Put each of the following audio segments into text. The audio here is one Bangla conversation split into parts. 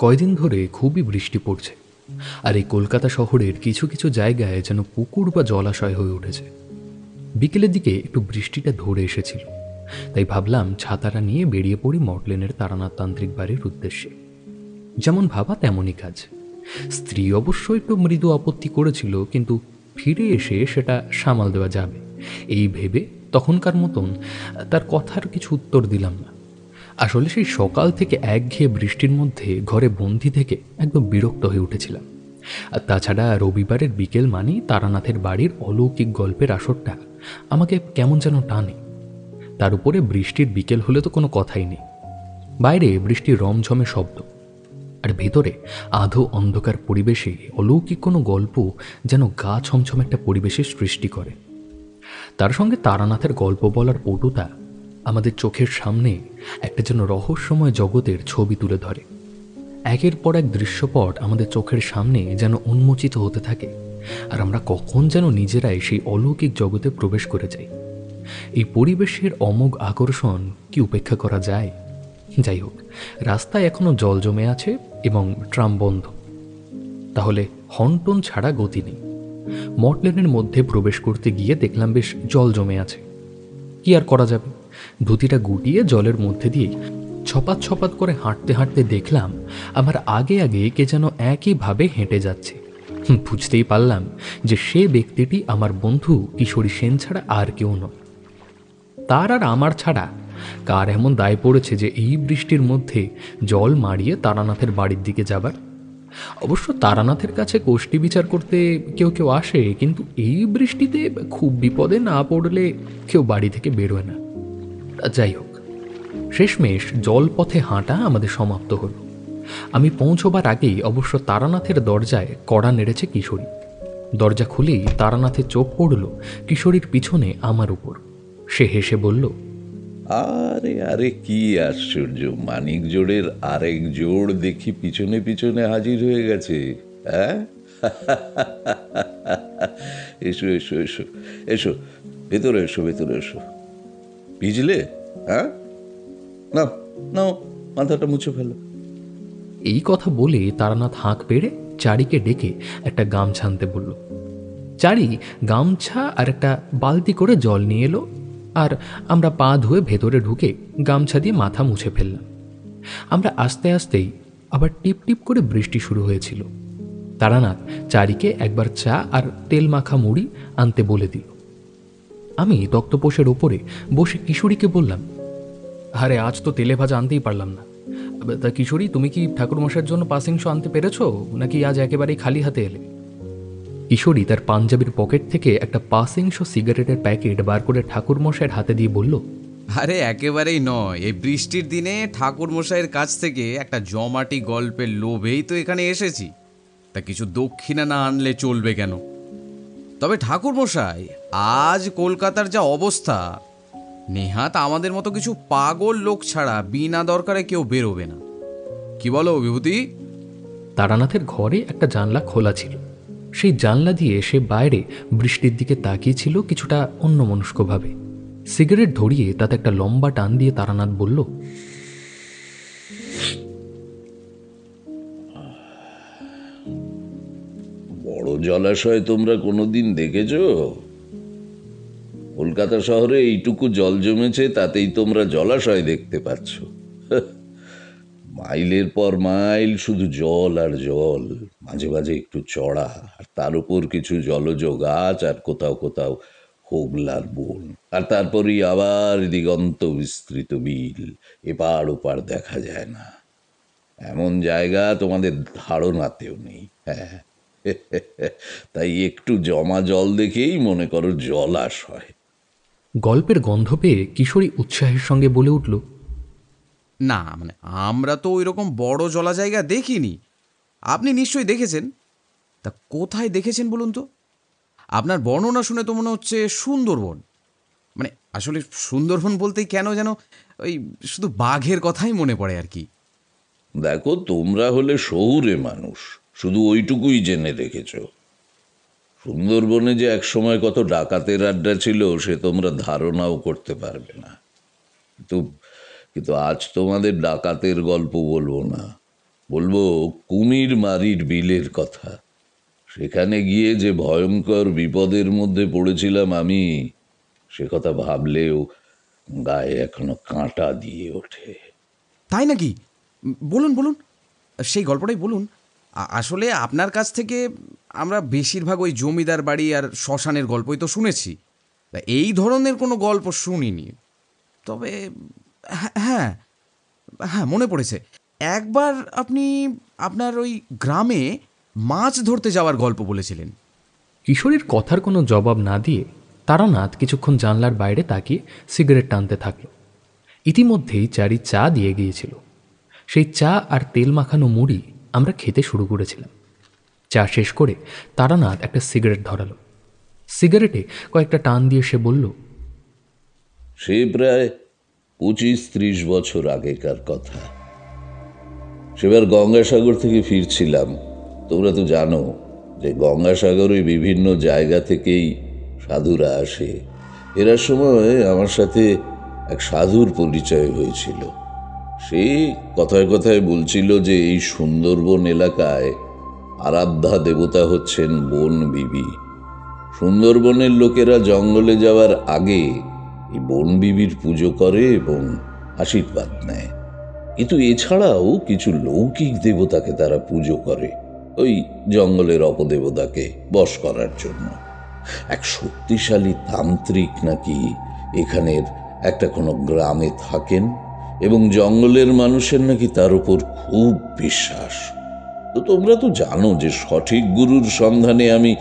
কয়দিন ধরে খুবই বৃষ্টি পড়ছে, আর এই কলকাতা শহরের কিছু কিছু জায়গায় যেন পুকুর বা জলাশয় হয়ে উঠেছে। বিকেলের দিকে একটু বৃষ্টিটা ধরে এসেছিল, তাই ভাবলাম ছাতাটা নিয়ে বেরিয়ে পড়ি মর্টলেনের তারানাথ তান্ত্রিক বাড়ির উদ্দেশ্যে। যেমন ভাবা তেমনই কাজ। স্ত্রী অবশ্য একটু মৃদু আপত্তি করেছিল, কিন্তু ফিরে এসে সেটা সামাল দেওয়া যাবে এই ভেবে তখনকার মতন তার কথার কিছু উত্তর দিলাম না। আসলে সেই সকাল থেকে একঘেয়ে বৃষ্টির মধ্যে ঘরে বন্দি থেকে একদম বিরক্ত হয়ে উঠেছিলাম। আর তাছাড়া রবিবারের বিকেল মানেই তারানাথের বাড়ির অলৌকিক গল্পের আসরটা আমাকে কেমন যেন টানে। তার উপরে বৃষ্টির বিকেল হলে তো কোনো কথাই নেই। বাইরে বৃষ্টির রমঝমে শব্দ, আর ভেতরে আধো অন্ধকার পরিবেশে অলৌকিক কোনো গল্প যেন গা ছমছম একটা পরিবেশের সৃষ্টি করে। তার সঙ্গে তারানাথের গল্প বলার পটুতা আমাদের চোখের সামনে একটা যেন রহস্যময় জগতের ছবি তুলে ধরে। একের পর এক দৃশ্যপট আমাদের চোখের সামনে যেন উন্মোচিত হতে থাকে, আর আমরা কখন যেন নিজেরাই সেই অলৌকিক জগতে প্রবেশ করে যাই। এই পরিবেশের অমোঘ আকর্ষণ কি উপেক্ষা করা যায়? যাই হোক, রাস্তায় এখনো জল জমে আছে এবং ট্রাম বন্ধ, তাহলে হন্টন ছাড়া গতি নেই। মর্টলেনের মধ্যে প্রবেশ করতে গিয়ে দেখলাম বেশ জল জমে আছে। কি আর করা যাবে, ধুতিটা গুটিয়ে জলের মধ্যে দিয়ে ছপাত ছপাত করে হাঁটতে হাঁটতে দেখলাম আমার আগে আগে কে যেন একইভাবে হেঁটে যাচ্ছে। বুঝতেই পারলাম যে সে ব্যক্তিটি আমার বন্ধু কিশোরী সেন ছাড়া আর কেউ নয়। তার আর আমার ছাড়া কার এমন দায় পড়েছে যে এই বৃষ্টির মধ্যে জল মারিয়ে তারানাথের বাড়ির দিকে যাবার? অবশ্য তারানাথের কাছে কোষ্ঠী বিচার করতে কেউ কেউ আসে, কিন্তু এই বৃষ্টিতে খুব বিপদে না পড়লে কেউ বাড়ি থেকে বেরোয় না। যাই হোক, শেষমেশ জলপথে হাঁটা আমাদের সমাপ্ত হলো। আমি পৌঁছবার আগেই অবশ্য তারানাথের দরজায় কড়া নেড়েছে কিশোরী। দরজা খুলেই তারানাথের চোখ পড়ল কিশোরীর পিছনে আমার উপর। সে হেসে বলল, আরে আরে কি আশ্চর্য, মানিক জোড়ের আরেক জোড় দেখি পিছনে পিছনে হাজির হয়ে গেছে। হ্যাঁ, এসো এসো এসো এসো, ভেতরে এসো ভেতরে এসো। ভিজলে? হ্যাঁ, নাও নাও, মাথাটা মুছে ফেলো। এই কথা বলে তারানাথ হাঁক পেড়ে চারিকে ডেকে একটা গামছা আনতে বলল। চারি গামছা আর একটা বালতি করে জল নিয়ে এলো, আর আমরা পা ধুয়ে ভেতরে ঢুকে গামছা দিয়ে মাথা মুছে ফেললাম। আমরা আস্তে আস্তেই আবার টিপ টিপ করে বৃষ্টি শুরু হয়েছিল। তারানাথ চারিকে একবার চা আর তেল মাখা মুড়ি আনতে বলে দিল। আমি তক্তপোষের ওপরে বসে কিশোরীকে বললাম, আরে আজ তো তেলে ভাজা আনতেই পারলাম না। তা কিশোরী, তুমি কি ঠাকুরমশাইয়ের জন্য পাসিংশ আনতে পেরেছো, নাকি আজ একেবারেই খালি হাতে এলে? কিশোরী তার পাঞ্জাবির পকেট থেকে একটা পাসিংশ সিগারেটের প্যাকেট বার করে ঠাকুরমশাইয়ের হাতে দিয়ে বলল, আরে একেবারেই নয়, এই বৃষ্টির দিনে ঠাকুর মশাইয়ের কাছ থেকে একটা জমাটি গল্পের লোভেই তো এখানে এসেছি। তা কিছু দক্ষিণা না আনলে চলবে কেন? তবে ঠাকুর মশাই, আজ কলকাতার যা অবস্থা, নেহাত আমাদের মতো কিছু পাগল লোক ছাড়া বিনা দরকারে কেউ বেরোবে না। কি বলো বিভূতি? তারানাথের ঘরে একটা জানলা খোলা ছিল। সেই জানলা দিয়ে সে বাইরে বৃষ্টির দিকে তাকিয়েছিল কিছুটা অন্যমনস্কভাবে। সিগারেট ধরিয়ে তাতে একটা লম্বা টান দিয়ে তারানাথ বলল, বড় জলাশয় তোমরা কোনোদিন দেখেছ? কলকাতা শহরে এইটুকু জল জমেছে, তাতেই তোমরা জলাশয় দেখতে পাচ্ছ? মাইলের পর মাইল শুধু জল আর জল, মাঝে মাঝে একটু চড়া, আর তার উপর কিছু জলজ গাছ, আর কোথাও কোথাও হোগলার বন, আর তারপরেই আবার দিগন্ত বিস্তৃত বিল। এপার ওপার দেখা যায় না এমন জায়গা তোমাদের ধারণাতেও নেই। হ্যাঁ, তাই একটু জমা জল দেখেই মনে করো জলাশয়। গল্পের গন্ধ পেয়ে কিশোরী উৎসাহের সঙ্গে বলে উঠল, না মানে আমরা তো ওই রকম বড় জলা জায়গা দেখিনি। আপনি নিশ্চয়ই দেখেছেন। তা কোথায় দেখেছেন বলুন তো? আপনার বর্ণনা শুনে তো মনে হচ্ছে সুন্দরবন। মানে আসলে সুন্দরবন বলতেই কেন যেন ওই শুধু বাঘের কথাই মনে পড়ে আর কি। দেখো, তোমরা হলে শহুরে মানুষ, শুধু ওইটুকুই জেনে রেখেছ। সুন্দরবনে যে একসময় কত ডাকাতের আড্ডা ছিল সে তোমরা ধারণাও করতে পারবে না। কিন্তু কিন্তু আজ তোমাদের ডাকাতের গল্প বলবো না, বলবো কুমির মারির বিলের কথা। সেখানে গিয়ে যে ভয়ঙ্কর বিপদের মধ্যে পড়েছিলাম আমি, সে কথা ভাবলেও গায়ে এখনো কাঁটা দিয়ে ওঠে। তাই নাকি? বলুন বলুন, সেই গল্পটাই বলুন। আসলে আপনার কাছ থেকে আমরা বেশিরভাগ ওই জমিদার বাড়ি আর শ্মশানের গল্পই তো শুনেছি, তা এই ধরনের কোনো গল্প শুনিনি। তবে হ্যাঁ হ্যাঁ হ্যাঁ, মনে পড়েছে, একবার আপনি আপনার ওই গ্রামে মাছ ধরতে যাওয়ার গল্প বলেছিলেন। কিশোরীর কথার কোনো জবাব না দিয়ে তারানাথ কিছুক্ষণ জানলার বাইরে তাকিয়ে সিগারেট টানতে থাকল। ইতিমধ্যেই চারি চা দিয়ে গিয়েছিল। সেই চা আর তেল মাখানো মুড়ি আমরা খেতে শুরু করেছিলাম। চা শেষ করে তারানাথ একটা সিগারেট ধরালো। সিগারেটে কয়েকটা টান দিয়ে সে বলল, সে প্রায় 25-30 বছর আগেকার কথা। সেবার গঙ্গাসাগর থেকে ফিরছিলাম। তোমরা তো জানো যে গঙ্গাসাগরে বিভিন্ন জায়গা থেকেই সাধুরা আসে। এরার সময় আমার সাথে এক সাধুর পরিচয় হয়েছিল। সে কথায় কথায় বলছিল যে এই সুন্দরবন এলাকায় আরাধ্যা দেবতা হচ্ছেন বন বিবি। সুন্দরবনের লোকেরা জঙ্গলে যাওয়ার আগে এই বন বিবির পুজো করে এবং আশীর্বাদ নেয়। কিন্তু এছাড়াও কিছু লৌকিক দেবতাকে তারা পুজো করে, ওই জঙ্গলের অপদেবতাকে বশ করার জন্য। এক শক্তিশালী তান্ত্রিক নাকি এখানের একটা কোনো গ্রামে থাকেন এবং জঙ্গলের মানুষের নাকি তার উপর খুব বিশ্বাস। তো তোমরা তো জানো যে সঠিক গুরুর সন্ধানে আমি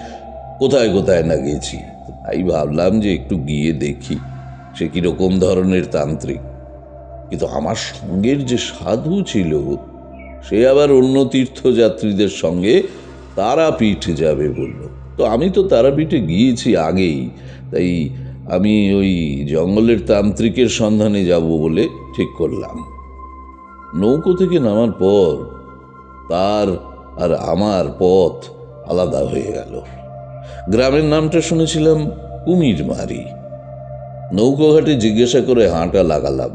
কোথায় কোথায় না গেছি। তাই ভাবলাম যে একটু গিয়ে দেখি সে কিরকম ধরনের তান্ত্রিক। কিন্তু আমার সঙ্গের যে সাধু ছিল সে আবার অন্য তীর্থযাত্রীদের সঙ্গে তারাপীঠ যাবে বলল। তো আমি তো তারাপীঠে গিয়েছি আগেই, তাই আমি ওই জঙ্গলের তান্ত্রিকের সন্ধানে যাব বলে ঠিক করলাম। নৌকো থেকে নামার পর তার আর আমার পথ আলাদা হয়ে গেল। গ্রামের নামটা শুনেছিলাম কুমির মারি। নৌকোঘাটে জিজ্ঞাসা করে হাঁটা লাগালাম।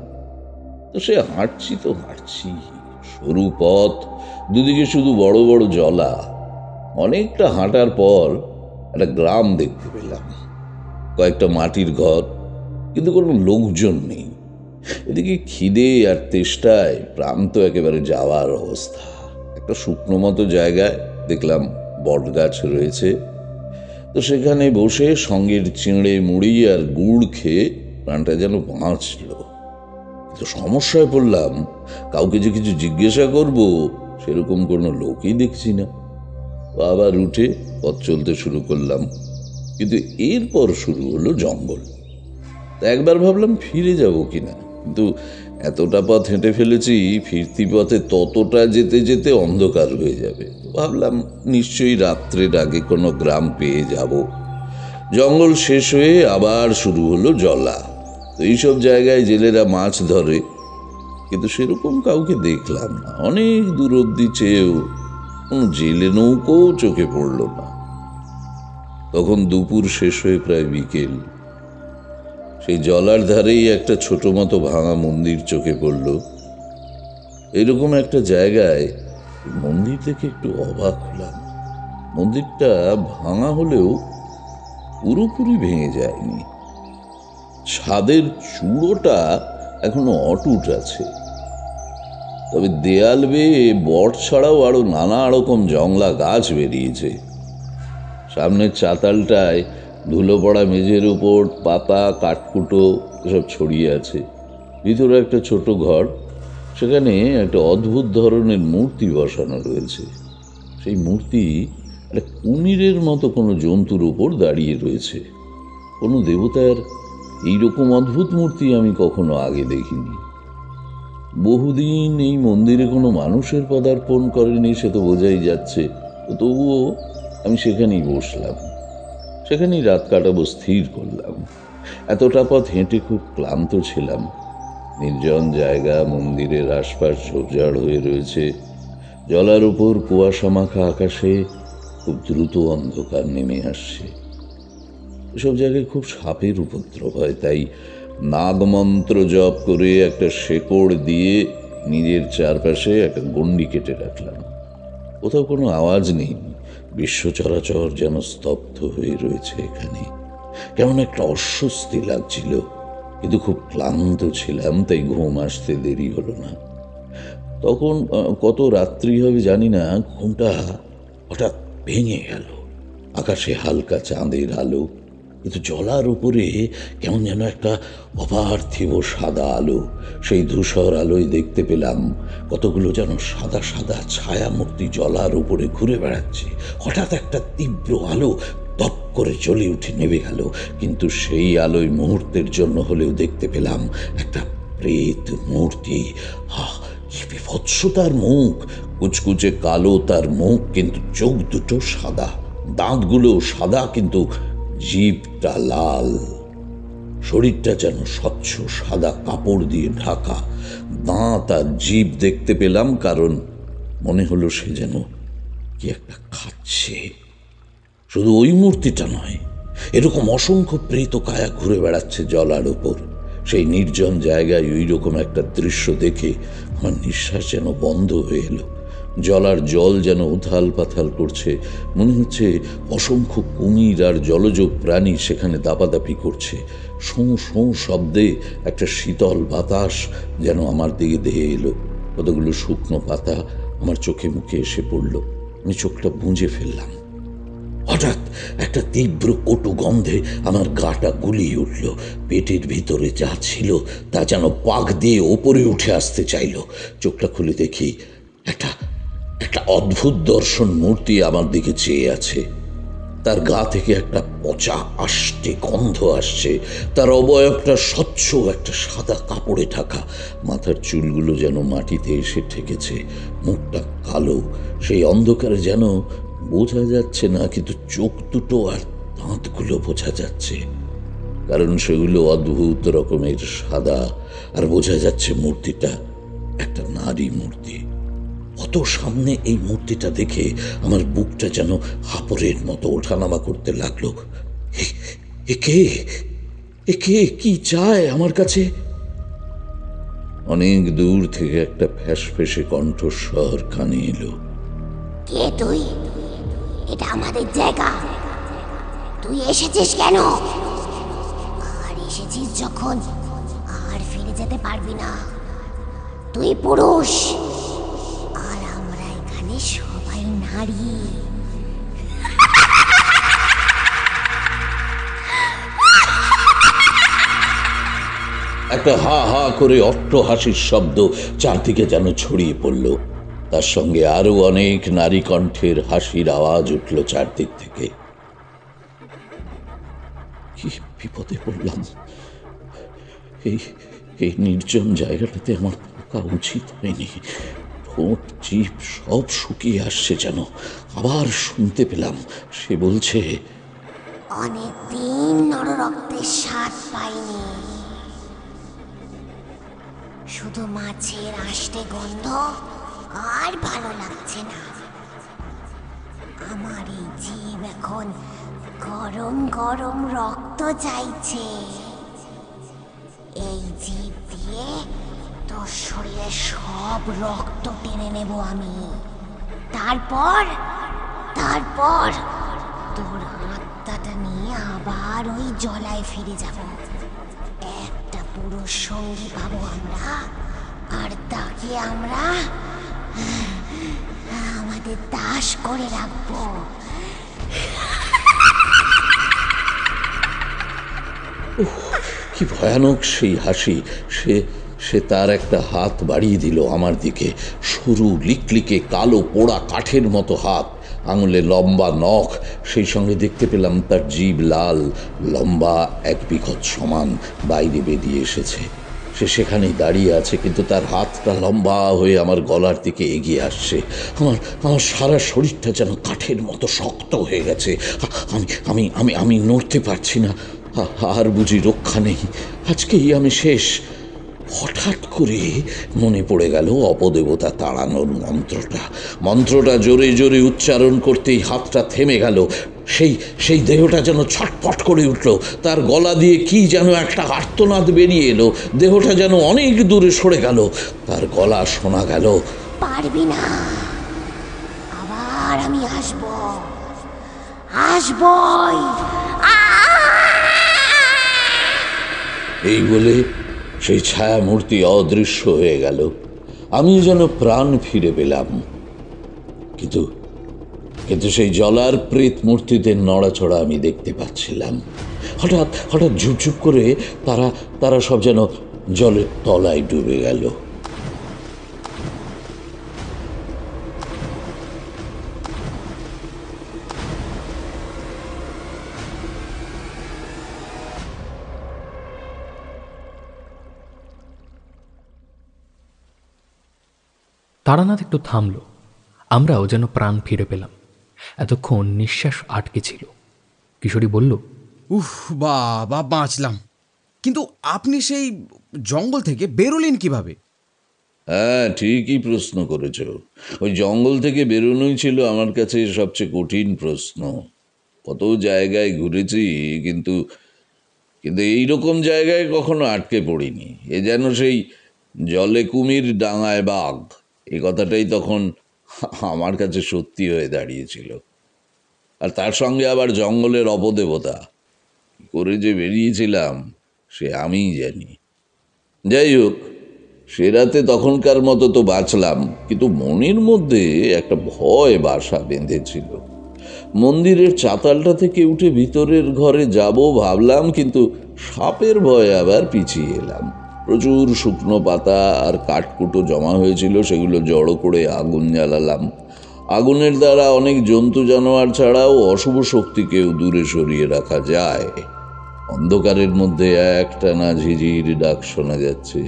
তো সে হাঁটছি তো হাঁটছি, সরু পথ, দুদিকে শুধু বড় বড় জলা। অনেকটা হাঁটার পর একটা গ্রাম দেখতে পেলাম, কয়েকটা মাটির ঘর, কিন্তু কোনো লোকজন নেই। এদিকে খিদে আর তেষ্টায় প্রান্ত একেবারে যাওয়ার অবস্থা। একটা শুকনো মতো জায়গায় দেখলাম বট গাছ রয়েছে। তো সেখানে বসে সঙ্গের চিঁড়ে মুড়ি আর গুড় খেয়ে প্রাণটা যেন বাঁচল। তো সমস্যায় পড়লাম, কাউকে যে কিছু জিজ্ঞাসা করব সেরকম কোনো লোকই দেখছি না। আবার উঠে পথ চলতে শুরু করলাম, কিন্তু এরপর শুরু হলো জঙ্গল। তা একবার ভাবলাম ফিরে যাব কিনা, কিন্তু এতটা পথ হেঁটে ফেলেছি, ফিরতি পথে ততটা যেতে যেতে অন্ধকার হয়ে যাবে। ভাবলাম নিশ্চয়ই রাত্রের আগে কোনো গ্রাম পেয়ে যাব। জঙ্গল শেষ হয়ে আবার শুরু হলো জলা। তো এইসব জায়গায় জেলেরা মাছ ধরে, কিন্তু সেরকম কাউকে দেখলাম না। অনেক দূর অব্দি চেয়েও কোনো জেলে নৌকো চোখে পড়ল না। তখন দুপুর শেষ হয়ে প্রায় বিকেল। সেই জলার ধারেই একটা ছোট মতো ভাঙা মন্দির চোখে পড়ল। এরকম একটা জায়গায় মন্দির দেখে একটু অবাক হলাম। মন্দিরটা ভাঙা হলেও পুরোপুরি ভেঙে যায়নি। ছাদের চূড়োটা এখনো অটুট আছে, তবে দেয়াল বেয়ে বট ছাড়াও আরো নানা রকম জংলা গাছ বেরিয়েছে। সামনের চাতালটায় ধুলো পড়া মেঝের উপর পাতা কাঠকুটো এসব ছড়িয়ে আছে। ভিতরে একটা ছোট ঘর, সেখানে একটা অদ্ভুত ধরনের মূর্তি বসানো রয়েছে। সেই মূর্তি একটা কুমিরের মতো কোনো জন্তুর উপর দাঁড়িয়ে রয়েছে। কোনো দেবতার এইরকম অদ্ভুত মূর্তি আমি কখনো আগে দেখিনি। বহুদিন এই মন্দিরে কোনো মানুষের পদার্পণ করেনি সে তো বোঝাই যাচ্ছে, তবুও আমি সেখানেই বসলাম, সেখানেই রাত কাটাবো স্থির করলাম। এতটা পথ হেঁটে খুব ক্লান্ত ছিলাম। নির্জন জায়গা, মন্দিরের আশপাশ ঝোপঝাড় হয়ে রয়েছে। জলার উপর কুয়াশা মাখা আকাশে খুব দ্রুত অন্ধকার নেমে আসছে। এসব জায়গায় খুব সাপের উপদ্রব হয়, তাই নাগমন্ত্র জপ করে একটা শেকড় দিয়ে নিজের চারপাশে একটা গণ্ডি কেটে রাখলাম। কোথাও কোনো আওয়াজ নেই, বিশ্ব চরাচর যেন স্তব্ধ হয়ে রয়েছে এখানে। কেমন একটা অস্বস্তি লাগছিল, কিন্তু খুব ক্লান্ত ছিলাম, তাই ঘুম আসতে দেরি হলো না। তখন কত রাত্রি হবে জানি না, ঘুমটা হঠাৎ ভেঙে গেল। আকাশে হালকা চাঁদের আলো, কিন্তু জলার উপরে কেমন যেন একটা অপার্থিব সাদা আলো। সেই ধূসর আলোয় দেখতে পেলাম কতগুলো যেন সাদা সাদা ছায়ামূর্তি জলার উপরে ঘুরে বেড়াচ্ছে। হঠাৎ একটা তীব্র আলো দপ করে জ্বলে উঠে নেমে গেল, কিন্তু সেই আলোয় মুহূর্তের জন্য হলেও দেখতে পেলাম একটা প্রেত মূর্তি। কি বিভৎস তার মুখ! কুচকুচে কালো তার মুখ, কিন্তু চোখ দুটো সাদা, দাঁতগুলো সাদা, কিন্তু জিভটা লাল। শরীরটা যেন স্বচ্ছ সাদা কাপড় দিয়ে ঢাকা। দাঁত আর জিভ দেখতে পেলাম, কারণ মনে হলো সে যেন কি একটা খাচ্ছে। শুধু ওই মূর্তিটা নয়, এরকম অসংখ্য প্রেত কায়া ঘুরে বেড়াচ্ছে জলার ওপর। সেই নির্জন জায়গায় ওই রকম একটা দৃশ্য দেখে আমার নিঃশ্বাস যেন বন্ধ হয়ে এলো। জলার জল যেন উথাল পাথাল করছে। মনে হচ্ছে অসংখ্য কুমির আর জলজ প্রাণী সেখানে দাপাদাপি করছে। শোঁ শোঁ শব্দে একটা শীতল বাতাস যেন আমার দিকে ধেয়ে এলো। কতগুলো শুকনো পাতা আমার চোখে মুখে এসে পড়ল। আমি চোখটা বুঁজে ফেললাম। হঠাৎ একটা তীব্র কটু গন্ধে আমার গাটা গুলিয়ে উঠল। পেটের ভিতরে যা ছিল তা যেন পাক দিয়ে ওপরে উঠে আসতে চাইল। চোখটা খুলে দেখি একটা একটা অদ্ভুত দর্শন মূর্তি আমার দিকে চেয়ে আছে। তার গা থেকে একটা পচা আষ্টে গন্ধ আসছে। তার অবয়বটা স্বচ্ছ একটা সাদা কাপড়ে ঢাকা। মাথার চুলগুলো যেন মাটিতে এসে ঠেকেছে। মুখটা কালো, সেই অন্ধকারে যেন বোঝা যাচ্ছে না, কিন্তু চোখ দুটো আর দাঁতগুলো বোঝা যাচ্ছে, কারণ সেগুলো অদ্ভুত রকমের সাদা। আর বোঝা যাচ্ছে মূর্তিটা একটা নারী মূর্তি। অত সামনে এই মূর্তিটা দেখে আমার বুকটা যেন হাঁপড়ের মতো ওঠানামা করতে লাগলো। একে কি চায় আমার কাছে? অনেক দূর থেকে একটা ফ্যাসফেসে কণ্ঠস্বর কানে এলো। কে তুই? এটা আমাদের জায়গা, তুই এসেছিস কেন? আর এসেছিস যখন আর ফিরে যেতে পারবি না। তুই পুরুষ আর আমরা এখানে সবাই নারী। একটা হা হা করে অট্ট হাসির শব্দ চারদিকে যেন ছড়িয়ে পড়ল। তার সঙ্গে আরো অনেক নারী কণ্ঠের হাসির আওয়াজ উঠল চারদিক থেকে। কি বিপদে পড়লাম! এই নির্জন জায়গাটাতে আমার থাকা উচিত হয়নি। ঠোঁট জিভ সব শুকিয়ে আসছে যেন। আবার শুনতে পেলাম সে বলছে, অনেকদিন নররক্তের স্বাদ পাইনি, শুধু মাছের আষ্টে গন্ধ আর ভালো লাগছে না। আমার এই জীব এখন গরম গরম রক্ত চাইছে। এই জীব দিয়ে তোর শরীরের সব রক্ত টেনে নেব আমি। তারপর তোর আত্মাটা নিয়ে আবার ওই জলায় ফিরে যাব। একটা পুরুষ সঙ্গী পাবো আমরা, আর তাকে আমরা আমাদের দাস করে রাখবো। কি ভয়ানক সেই হাসি! সে তার একটা হাত বাড়িয়ে দিল আমার দিকে। সরু লিকলিকে কালো পোড়া কাঠের মতো হাত, আঙুলে লম্বা নখ। সেই সঙ্গে দেখতে পেলাম তার জিভ লাল, লম্বা 1 বিঘত সমান বাইরে বেরিয়ে এসেছে। সে সেখানেই দাঁড়িয়ে আছে, কিন্তু তার হাতটা লম্বা হয়ে আমার গলার দিকে এগিয়ে আসছে। আমার সারা শরীরটা যেন কাঠের মতো শক্ত হয়ে গেছে। আমি নড়তে পারছি না। আর বুঝি রক্ষা নেই, আজকেই আমি শেষ। হঠাৎ করে মনে পড়ে গেল অপদেবতা তাড়ানোর মন্ত্রটা জোরে জোরে উচ্চারণ করতেই হাতটা থেমে গেল। সেই দেহটা যেন ছটফট করে উঠল, তার গলা দিয়ে কি যেন একটা আর্তনাদ বেরিয়ে এলো, দেহটা যেন অনেক দূরে সরে গেল, তার গলা শোনা গেল, পারবি না, আবার আমি আসবই। এই বলে সেই ছায়া মূর্তি অদৃশ্য হয়ে গেল। আমি যেন প্রাণ ফিরে পেলাম। কিন্তু কিন্তু সেই জলার প্রেত মূর্তিদের নড়াচড়া আমি দেখতে পাচ্ছিলাম। হঠাৎ হঠাৎ ঝুপঝুপ করে তারা সব যেন জলের তলায় ডুবে গেল। তারানাথ একটু থামল। আমরাও যেন প্রাণ ফিরে পেলাম। এতক্ষণ নিঃশ্বাস আটকে ছিল। কিশোরী বলল, উফ, বাবা বাঁচলাম। কিন্তু আপনি সেই জঙ্গল থেকে বেরোলেন কিভাবে? হ্যাঁ, ঠিকই প্রশ্ন করেছ। ওই জঙ্গল থেকে বেরোনোই ছিল আমার কাছে সবচেয়ে কঠিন প্রশ্ন। কত জায়গায় ঘুরেছি, কিন্তু এইরকম জায়গায় কখনো আটকে পড়িনি। এ যেন সেই জলে কুমির ডাঙায় বাঘ, এই কথাটাই তখন আমার কাছে সত্যি হয়ে দাঁড়িয়েছিল। আর তার সঙ্গে আবার জঙ্গলের অপদেবতা। কি করে যে বেরিয়েছিলাম সে আমিই জানি। যাই হোক, সে রাতে তখনকার মতো তো বাঁচলাম, কিন্তু মনের মধ্যে একটা ভয় বাসা বেঁধেছিল। মন্দিরের চাতালটা থেকে উঠে ভিতরের ঘরে যাব ভাবলাম, কিন্তু সাপের ভয়ে আবার পিছিয়ে এলাম। প্রচুর শুকনো পাতা আর কাঠকুটো জমা হয়েছিল, সেগুলো জড়ো করে আগুন জ্বালালাম। আগুনের দ্বারা অনেক জন্তু জানোয়ার ছাড়াও অশুভ শক্তিকেও দূরে সরিয়ে রাখা যায়। অন্ধকারের মধ্যে একটানা ঝিঝির ডাক শোনা যাচ্ছে।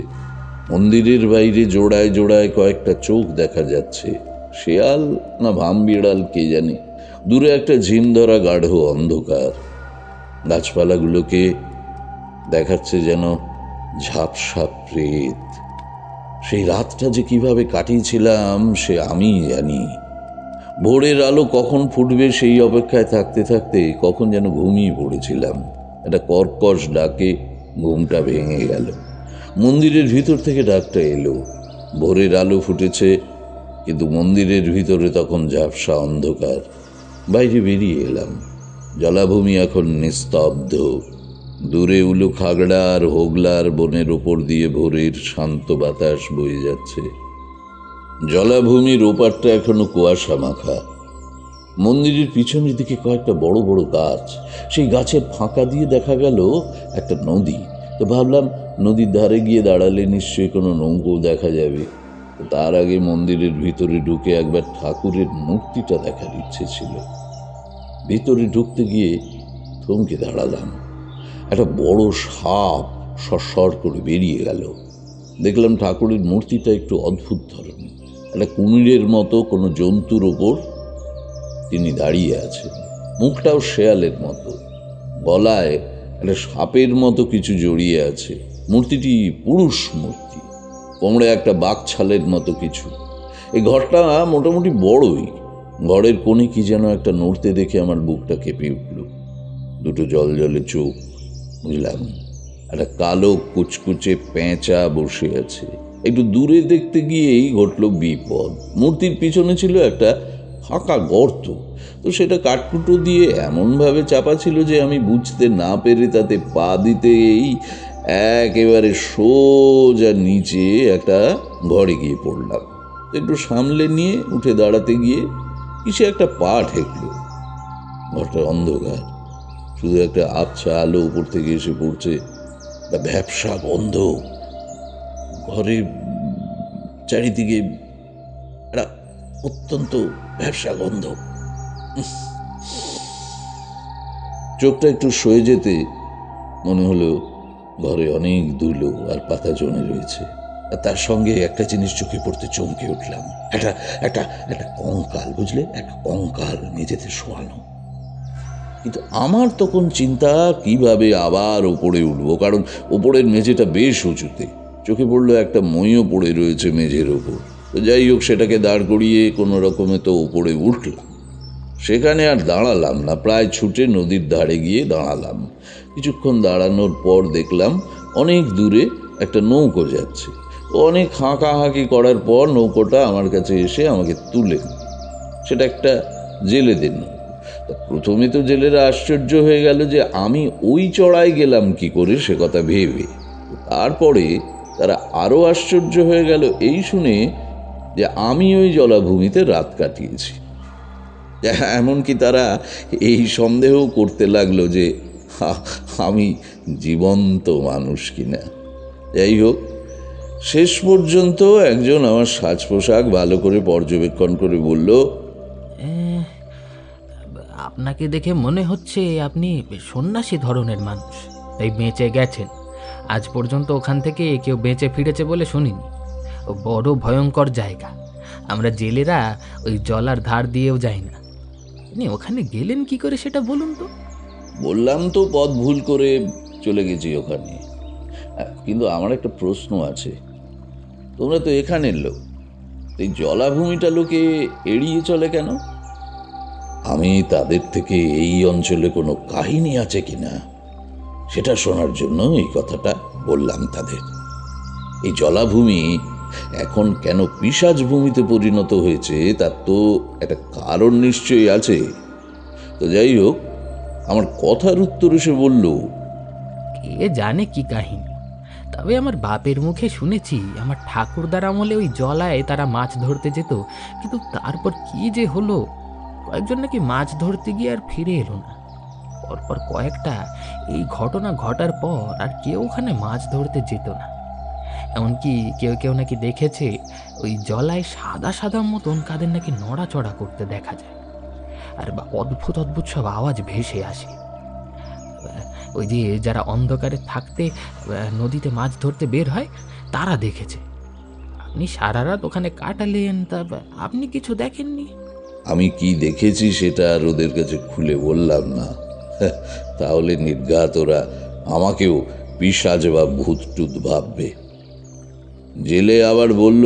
মন্দিরের বাইরে জোড়ায় জোড়ায় কয়েকটা চোখ দেখা যাচ্ছে। শেয়াল না ভামবিড়াল কে জানে। দূরে একটা ঝিম ধরা গাঢ় অন্ধকার। গাছপালাগুলোকে দেখাচ্ছে যেন ঝাপসা প্রেত। সেই রাতটা যে কিভাবে কাটিয়েছিলাম সে আমিই জানি। ভোরের আলো কখন ফুটবে সেই অপেক্ষায় থাকতে থাকতে কখন যেন ঘুমিয়ে পড়েছিলাম। একটা কর্কশ ডাকে ঘুমটা ভেঙে গেল। মন্দিরের ভিতর থেকে ডাকটা এলো। ভোরের আলো ফুটেছে, কিন্তু মন্দিরের ভিতরে তখন ঝাপসা অন্ধকার। বাইরে বেরিয়ে এলাম। জলাভূমি এখন নিস্তব্ধ। দূরে উলু খাগড়া আর হোগলার বনের ওপর দিয়ে ভোরের শান্ত বাতাস বয়ে যাচ্ছে। জলাভূমির ওপারটা এখনো কুয়াশা মাখা। মন্দিরের পিছনের দিকে কয়েকটা বড় বড় গাছ। সেই গাছের ফাঁকা দিয়ে দেখা গেল একটা নদী। তো ভাবলাম, নদীর ধারে গিয়ে দাঁড়ালে নিশ্চয়ই কোনো নৌকো দেখা যাবে। তার আগে মন্দিরের ভিতরে ঢুকে একবার ঠাকুরের মূর্তিটা দেখার ইচ্ছে ছিল। ভিতরে ঢুকতে গিয়ে থমকে দাঁড়ালাম। একটা বড় সাপ সরসর করে বেরিয়ে গেল। দেখলাম ঠাকুরের মূর্তিটা একটু অদ্ভুত ধরনের। একটা কুমিরের মতো কোনো জন্তুর ওপর তিনি দাঁড়িয়ে আছেন। মুখটাও শেয়ালের মতো, গলায় একটা সাপের মতো কিছু জড়িয়ে আছে। মূর্তিটি পুরুষ মূর্তি, কোমরে একটা বাঘছালের মতো কিছু। এই ঘরটা মোটামুটি বড়ই। ঘরের কোণে কি যেন একটা নড়তে দেখে আমার বুকটা কেঁপে উঠল। দুটো জলজলে চোখ, বুঝলাম একটা কালো কুচকুচে পেঁচা বসে আছে। একটু দূরে দেখতে গিয়েই ঘটল বিপদ। মূর্তির পিছনে ছিল একটা ফাঁকা গর্ত। তো সেটা কাঠকুটো দিয়ে এমনভাবে চাপা ছিল যে আমি বুঝতে না পেরে তাতে পা দিতেই একেবারে সোজা নিচে একটা ঘরে গিয়ে পড়লাম। একটু সামলে নিয়ে উঠে দাঁড়াতে গিয়ে কিসে একটা পা ঠেকল। ঘরটা অন্ধকার, শুধু একটা আবছা আলো উপর থেকে এসে পড়ছে। একটা ভ্যাপসা গন্ধ। ঘরের চারিদিকে একটা অত্যন্ত ভ্যাপসা গন্ধ। চোখটা একটু সয়ে যেতে মনে হলো ঘরে অনেক ধুলো আর পাতা জমে রয়েছে। আর তার সঙ্গে একটা জিনিস চোখে পড়তে চমকে উঠলাম। একটা একটা একটা কঙ্কাল, বুঝলে, একটা কঙ্কাল মেঝেতে শোয়ানো। কিন্তু আমার তখন চিন্তা কিভাবে আবার ওপরে উঠবো, কারণ ওপরের মেঝেটা বেশ উঁচুতে। চোখে পড়লো একটা মইও পড়ে রয়েছে মেঝের ওপর। তো যাই হোক, সেটাকে দাঁড় করিয়ে কোনো রকমে তো ওপরে উঠলাম। সেখানে আর দাঁড়ালাম না, প্রায় ছুটে নদীর ধারে গিয়ে দাঁড়ালাম। কিছুক্ষণ দাঁড়ানোর পর দেখলাম অনেক দূরে একটা নৌকো যাচ্ছে। অনেক হাঁকাহাঁকি করার পর নৌকোটা আমার কাছে এসে আমাকে তুলে নিল। সেটা একটা জেলেদের নৌকো। তা প্রথমে তো জেলেরা আশ্চর্য হয়ে গেল যে আমি ওই চড়ায় গেলাম কি করে, সে কথা ভেবে। তারপরে তারা আরও আশ্চর্য হয়ে গেল এই শুনে যে আমি ওই জলাভূমিতে রাত কাটিয়েছি। এমনকি তারা এই সন্দেহ করতে লাগলো যে আমি জীবন্ত মানুষ কিনা। যাই হোক, শেষ পর্যন্ত একজন আমার সাজ পোশাক ভালো করে পর্যবেক্ষণ করে বলল, আপনাকে দেখে মনে হচ্ছে আপনি সন্ন্যাসী ধরনের মানুষ, তাই বেঁচে গেছেন। আজ পর্যন্ত ওখান থেকে কেউ বেঁচে ফিরেছে বলে শুনিনি। ও বড় ভয়ঙ্কর জায়গা, আমরা জেলেরা ওই জলার ধার দিয়েও যাই না। আপনি ওখানে গেলেন কি করে সেটা বলুন তো। বললাম তো পথ ভুল করে চলে গেছি ওখানে। কিন্তু আমার একটা প্রশ্ন আছে, তোমরা তো এখানের লোক, এই জলাভূমিটা লোকে এড়িয়ে চলে কেন? আমি তাদের থেকে এই অঞ্চলে কোনো কাহিনী আছে কিনা সেটা শোনার জন্য এই কথাটা বললাম তাদের। এই জলাভূমি এখন কেন পিশাচ ভূমিতে পরিণত হয়েছে তার তো একটা কারণ নিশ্চয়ই আছে। তো যাই হোক, আমার কথার উত্তরে সে বলল, কে জানে কি কাহিনী, তবে আমার বাপের মুখে শুনেছি আমার ঠাকুরদার আমলে ওই জলায় তারা মাছ ধরতে যেত, কিন্তু তারপর কি যে হলো, কয়েকজন নাকি মাছ ধরতে গিয়ে আর ফিরে এলো না। পরপর কয়েকটা এই ঘটনা ঘটার পর আর কেউ ওখানে মাছ ধরতে যেত না। এমনকি কেউ কেউ নাকি দেখেছে ওই জলায় সাদা সাদা মতন কাদের নাকি নড়াচড়া করতে দেখা যায়, আর বা অদ্ভুত অদ্ভুত সব আওয়াজ ভেসে আসে। ওই যে যারা অন্ধকারে থাকতে নদীতে মাছ ধরতে বের হয় তারা দেখেছে। আপনি সারা রাত ওখানে কাটালেন, তা আপনি কিছু দেখেননি? আমি কি দেখেছি সেটা আর ওদের কাছে খুলে বললাম না। তাহলে নির্ঘাত ওরা আমাকেও পিশাচ বা ভূত টুত ভাববে। জেলে আবার বলল,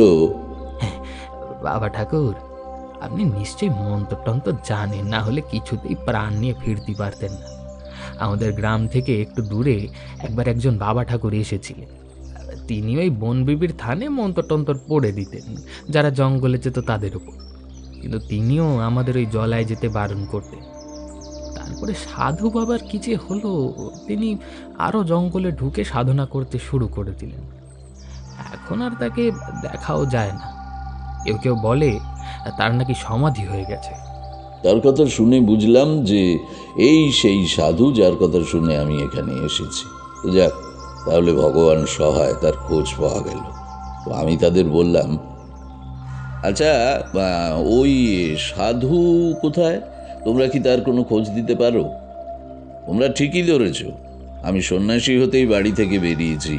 বাবা ঠাকুর, আপনি নিশ্চয়ই মন্ত্র টন্ত্র জানেন, না হলে কিছুতেই প্রাণ নিয়ে ফিরতে পারতেন না। আমাদের গ্রাম থেকে একটু দূরে একবার একজন বাবা ঠাকুর এসেছিলেন। তিনি ওই বনবিবির থানে মন্ত্রতন্ত্র পড়ে দিতেন যারা জঙ্গলে যেত তাদের উপর, কিন্তু তিনিও আমাদের ওই জলায় যেতে বারণ করতেন। তারপরে সাধু বাবার কি যে হলো, তিনি আরও জঙ্গলে ঢুকে সাধনা করতে শুরু করে দিলেন। এখন আর তাকে দেখাও যায় না। কেউ কেউ বলে তার নাকি সমাধি হয়ে গেছে। তার কথা শুনে বুঝলাম যে এই সেই সাধু যার কথা শুনে আমি এখানে এসেছি। তো যাক, তাহলে ভগবান সহায়, তার খোঁজ পাওয়া গেল। তো আমি তাদের বললাম, আচ্ছা, ওই সাধু কোথায়? তোমরা কি তার কোনো খোঁজ দিতে পারো? তোমরা ঠিকই ধরেছ, আমি সন্ন্যাসী হতেই বাড়ি থেকে বেরিয়েছি,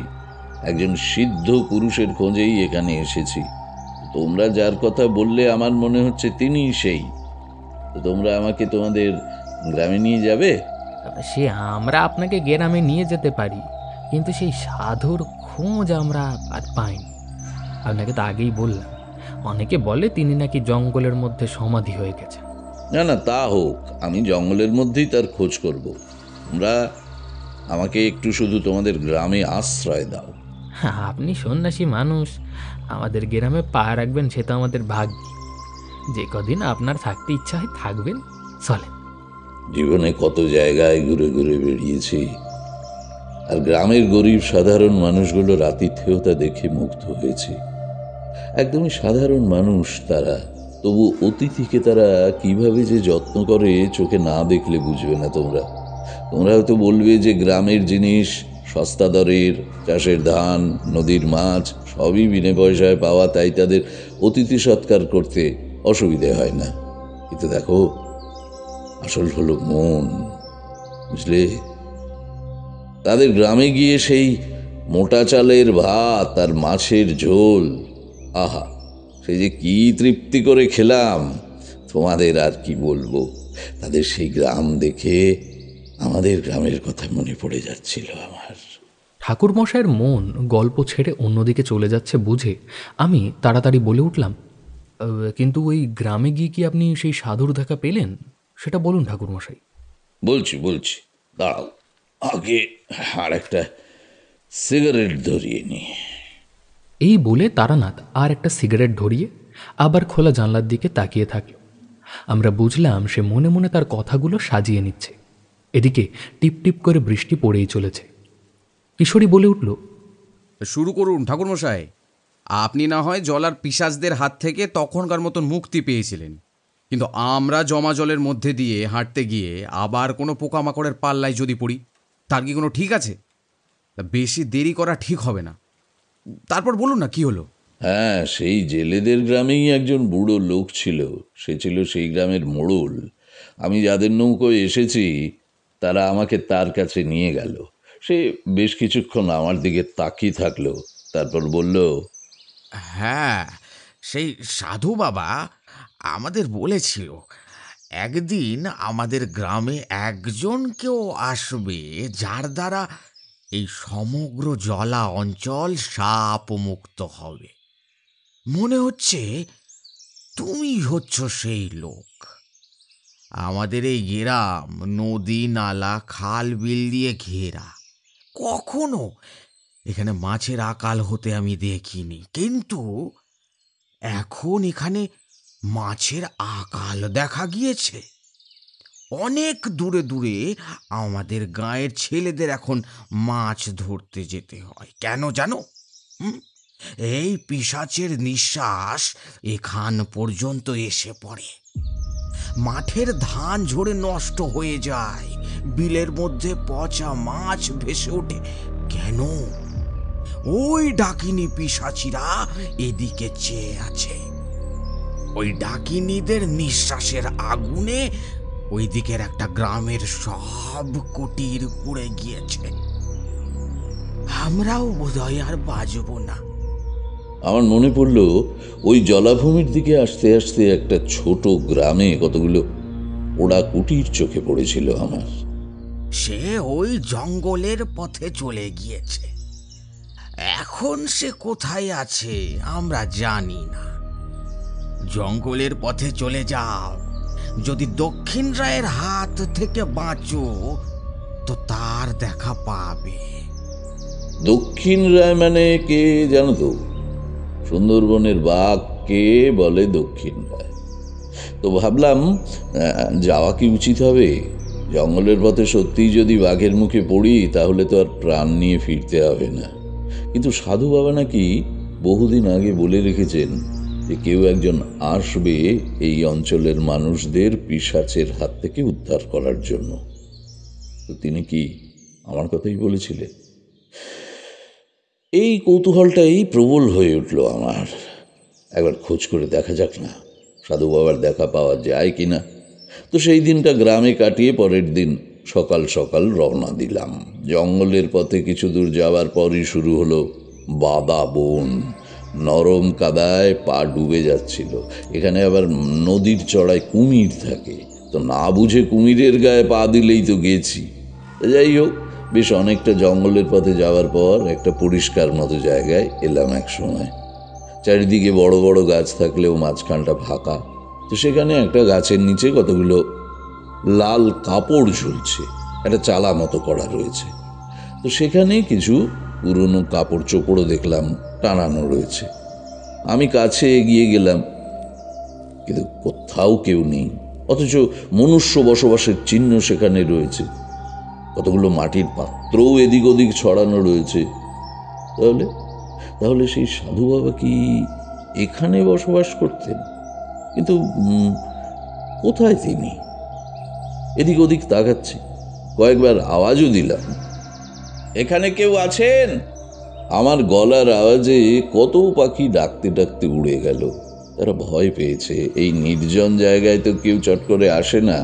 একজন সিদ্ধ পুরুষের খোঁজেই এখানে এসেছি। তোমরা যার কথা বললে আমার মনে হচ্ছে তিনিই সেই। তো তোমরা আমাকে তোমাদের গ্রামে নিয়ে যাবে? সে আমরা আপনাকে গ্রামে নিয়ে যেতে পারি, কিন্তু সেই সাধুর খোঁজ আমরা আর পাইনি। আপনাকে তো আগেই বললাম, অনেকে বলে তিনি নাকি জঙ্গলের মধ্যে সমাধি হয়ে গেছে। না না, তা হোক, আমি জঙ্গলের মধ্যেই তার খোঁজ করব। তোমরা আমাকে একটু শুধু তোমাদের গ্রামে আশ্রয় দাও। আপনি সন্ন্যাসী মানুষ, আমাদের গ্রামে পা রাখবেন সে তো আমাদের ভাগ্য। যে কদিন আপনার থাকতে ইচ্ছা হয় থাকবেন, চলে। জীবনে কত জায়গায় ঘুরে ঘুরে বেরিয়েছি, আর গ্রামের গরিব সাধারণ মানুষগুলোর আতিথেয়তা দেখে মুগ্ধ হয়েছি। একদমই সাধারণ মানুষ তারা, তবু অতিথিকে তারা কিভাবে যে যত্ন করে চোখে না দেখলে বুঝবে না। তোমরা হয়তো বলবে যে গ্রামের জিনিস সস্তা দরের, চাষের ধান, নদীর মাছ সবই বিনে পয়সায় পাওয়া, তাই তাদের অতিথি সৎকার করতে অসুবিধে হয় না। কিন্তু দেখো, আসল হলো মন, বুঝলে? তাদের গ্রামে গিয়ে সেই মোটা চালের ভাত আর মাছের ঝোল, আহা, সে যে কি তৃপ্তি করে খেলাম, তোমাদের আর কি বলবো। তাদের সেই গ্রাম দেখে আমাদের গ্রামের কথা মনে পড়ে যাচ্ছিল আমার। ঠাকুরমশাইয়ের মন গল্প ছেড়ে অন্যদিকে চলে যাচ্ছে বুঝে আমি তাড়াতাড়ি বলে উঠলাম, কিন্তু ওই গ্রামে গিয়ে কি আপনি সেই সাধুর দেখা পেলেন? সেটা বলুন ঠাকুরমশাই। বলছি বলছি, দাঁড়াও, আগে আর একটা সিগারেট ধরিয়ে নি। এই বলে তারানাথ আর একটা সিগারেট ধরিয়ে আবার খোলা জানলার দিকে তাকিয়ে থাকল। আমরা বুঝলাম সে মনে মনে তার কথাগুলো সাজিয়ে নিচ্ছে। এদিকে টিপ টিপ করে বৃষ্টি পড়েই চলেছে। কিশোরী বলে উঠল, শুরু করুন ঠাকুরমশাই। আপনি না হয় জলার পিশাচদের হাত থেকে তখনকার মতন মুক্তি পেয়েছিলেন, কিন্তু আমরা জমা জলের মধ্যে দিয়ে হাঁটতে গিয়ে আবার কোনো পোকামাকড়ের পাল্লায় যদি পড়ি, তার কি কোনো ঠিক আছে? তা বেশি দেরি করা ঠিক হবে না। তারপর বলুন না কি হলো। হ্যাঁ, সেই জেলেদের গ্রামেই একজন বুড়ো লোক ছিল। সে ছিল সেই গ্রামের মোড়ল। আমি যাদের নৌকোয় এসেছি তারা আমাকে তার কাছে নিয়ে গেল। সে বেশ কিছুক্ষণ আমার দিকে তাকিয়ে থাকলো, তারপর বলল, হ্যাঁ, সেই সাধু বাবা আমাদের বলেছিল একদিন আমাদের গ্রামে একজন কেউ আসবে যার দ্বারা এই সমগ্র জলা অঞ্চল সাপ মুক্ত হবে। মনে হচ্ছে তুমি হচ্ছ সেই লোক। আমাদের এই গ্রাম নদী নালা খাল বিল দিয়ে ঘেরা। কখনো এখানে মাছের আকাল হতে আমি দেখিনি, কিন্তু এখন এখানে মাছের আকাল দেখা গিয়েছে। অনেক দূরে দূরে আমাদের গাঁয়ের ছেলেদের এখন মাছ ধরতে যেতে হয়। কেন জানো? এই পিশাচের নিঃশ্বাস এখান পর্যন্ত এসে পড়ে। মাঠের ধান ঝরে নষ্ট হয়ে যায়, বিলের মধ্যে পচা মাছ ভেসে ওঠে। কেন? ওই ডাকিনী পিশাচিরা এদিকে চেয়ে আছে। ওই ডাকিনীদের নিঃশ্বাসের আগুনে ওই দিকের একটা গ্রামের সব কুটির পুড়ে গিয়েছে। আমরাও বোধহয় আর বাঁচব না। আমার মনে পড়ল ওই জলাভূমির দিকে আসতে আসতে একটা ছোট গ্রামে কতগুলো পোড়া কুটির চোখে পড়েছিল আমার। সে ওই জঙ্গলের পথে চলে গিয়েছে। এখন সে কোথায় আছে আমরা জানি না। জঙ্গলের পথে চলে যাও, যদি দক্ষিণ রায়ের হাত থেকে বাঁচো তো তার দেখা পাবে। দক্ষিণ রায় মানে কে জানো তো? সুন্দরবনের বাঘ কে বলে দক্ষিণ রায়। তো ভাবলাম যাওয়া কি উচিত হবে। জঙ্গলের পথে সত্যিই যদি বাঘের মুখে পড়ি তাহলে তো আর প্রাণ নিয়ে ফিরতে হবে না। কিন্তু সাধু বাবা নাকি বহুদিন আগে বলে রেখেছেন যে কেউ একজন আসবে এই অঞ্চলের মানুষদের পিশাচের হাত থেকে উদ্ধার করার জন্য। তো তিনি কি আমার কথাই বলেছিলেন? এই কৌতূহলটাই প্রবল হয়ে উঠল আমার। একবার খোঁজ করে দেখা যাক না সাধু বাবার দেখা পাওয়া যায় কিনা। তো সেই দিনটা গ্রামে কাটিয়ে পরের দিন সকাল সকাল রওনা দিলাম। জঙ্গলের পথে কিছু দূর যাওয়ার পরই শুরু হলো বাদা বন। নরম কাদায় পা ডুবে যাচ্ছিল। এখানে আবার নদীর চড়ায় কুমির থাকে, তো না বুঝে কুমিরের গায়ে পা দিলেই তো গেছি। যাই হোক, বেশ অনেকটা জঙ্গলের পথে যাওয়ার পর একটা পরিষ্কার মতো জায়গায় এলাম এক সময়। চারিদিকে বড় বড় গাছ থাকলেও মাঝখানটা ফাঁকা। তো সেখানে একটা গাছের নিচে কতগুলো লাল কাপড় ঝুলছে, একটা চালা মতো করা রয়েছে। তো সেখানে কিছু পুরনো কাপড় চোপড়ও দেখলাম টানানো রয়েছে। আমি কাছে এগিয়ে গেলাম, কিন্তু কোথাও কেউ নেই, অথচ মনুষ্য বসবাসের চিহ্ন সেখানে রয়েছে। কতগুলো মাটির পাত্রও এদিক ওদিক ছড়ানো রয়েছে। তাহলে তাহলে সেই সাধু বাবা কি এখানে বসবাস করতেন? কিন্তু কোথায় তিনি? এদিক ওদিক তাকাচ্ছি, কয়েকবার আওয়াজও দিলাম, এখানে কেউ আছেন? আমার গলার আওয়াজে কত পাখি ডাকতে ডাকতে উড়ে গেল। তারা ভয় পেয়েছে। এই নির্জন জায়গায় তো কেউ চট করে আসে না।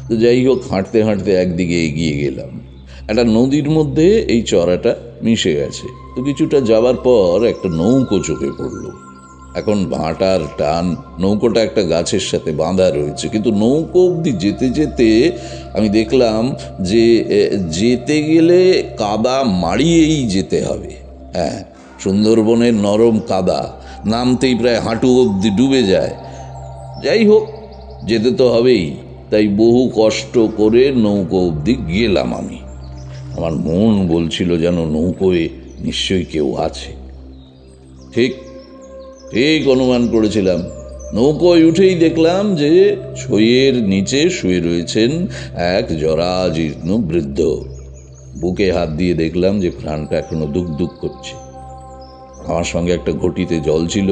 তো যাই হোক, হাঁটতে হাঁটতে একদিকে এগিয়ে গেলাম। একটা নদীর মধ্যে এই চড়াটা মিশে গেছে। তো কিছুটা যাওয়ার পর একটা নৌকো চোখে পড়ল। এখন ভাটার টান, নৌকোটা একটা গাছের সাথে বাঁধা রয়েছে, কিন্তু নৌকো অবধি যেতে যেতে আমি দেখলাম যে যেতে গেলে কাদা মাড়িয়েই যেতে হবে। হ্যাঁ, সুন্দরবনের নরম কাদা, নামতেই প্রায় হাঁটু অবধি ডুবে যায়। যাই হোক, যেতে তো হবেই, তাই বহু কষ্ট করে নৌকো অবধি গেলাম আমি। আমার মন বলছিল যেন নৌকোয় নিশ্চয়ই কেউ আছে। ঠিক ঠিক অনুমান করেছিলাম। নৌকোয় উঠেই দেখলাম যে ছইয়ের নিচে শুয়ে রয়েছেন এক জরাজীর্ণ বৃদ্ধ। বুকে হাত দিয়ে দেখলাম যে প্রাণটা এখনো দুক দুক করছে। আমার সঙ্গে একটা ঘটিতে জল ছিল,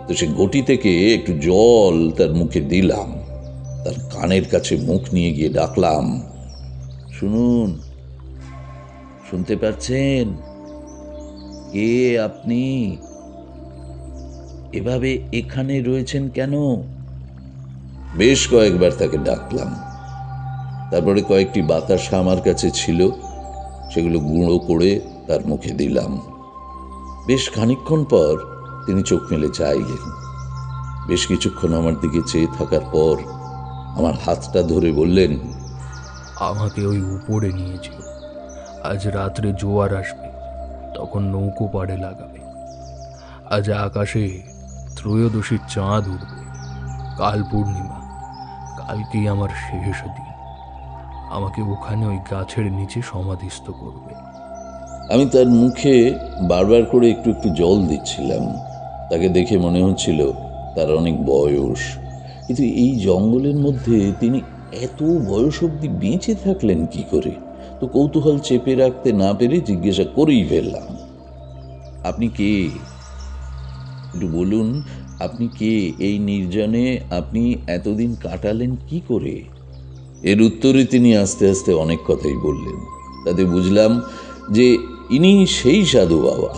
তো সে ঘটি থেকে একটু জল তার মুখে দিলাম। তার কানের কাছে মুখ নিয়ে গিয়ে ডাকলাম, শুনুন, শুনতে পাচ্ছেন? কে আপনি? এভাবে এখানে রয়েছেন কেন? বেশ কয়েকবার তাকে ডাকলাম। তারপরে কয়েকটি বাতাসা আমার কাছে ছিল, সেগুলো গুঁড়ো করে তার মুখে দিলাম। বেশ খানিকক্ষণ পর তিনি চোখ মেলে চাইলেন। বেশ কিছুক্ষণ আমার দিকে চেয়ে থাকার পর আমার হাতটা ধরে বললেন, আমাকে ওই উপরে নিয়েছিল। আজ রাত্রে জোয়ার আসবে, তখন নৌকো পাড়ে লাগাবে। আজ আকাশে ত্রয়োদশীর চাঁদ উঠবে। কাল পূর্ণিমা, কালকেই আমার শেষ দিন। আমাকে ওখানে ওই গাছের নিচে সমাধিস্থ করবে। আমি তার মুখে বারবার করে একটু একটু জল দিচ্ছিলাম। তাকে দেখে মনে হচ্ছিল তার অনেক বয়স, কিন্তু এই জঙ্গলের মধ্যে তিনি এত বয়স অবধি বেঁচে থাকলেন কি করে? তো কৌতূহল চেপে রাখতে না পেরে জিজ্ঞাসা করেই ফেললাম, আপনি কে? একটু বলুন, আপনি কে? এই নির্জনে আপনি এতদিন কাটালেন কি করে? এর উত্তরে তিনি আস্তে আস্তে অনেক কথাই বললেন। তাতে বুঝলাম যে ইনি সেই সাধু বাবা,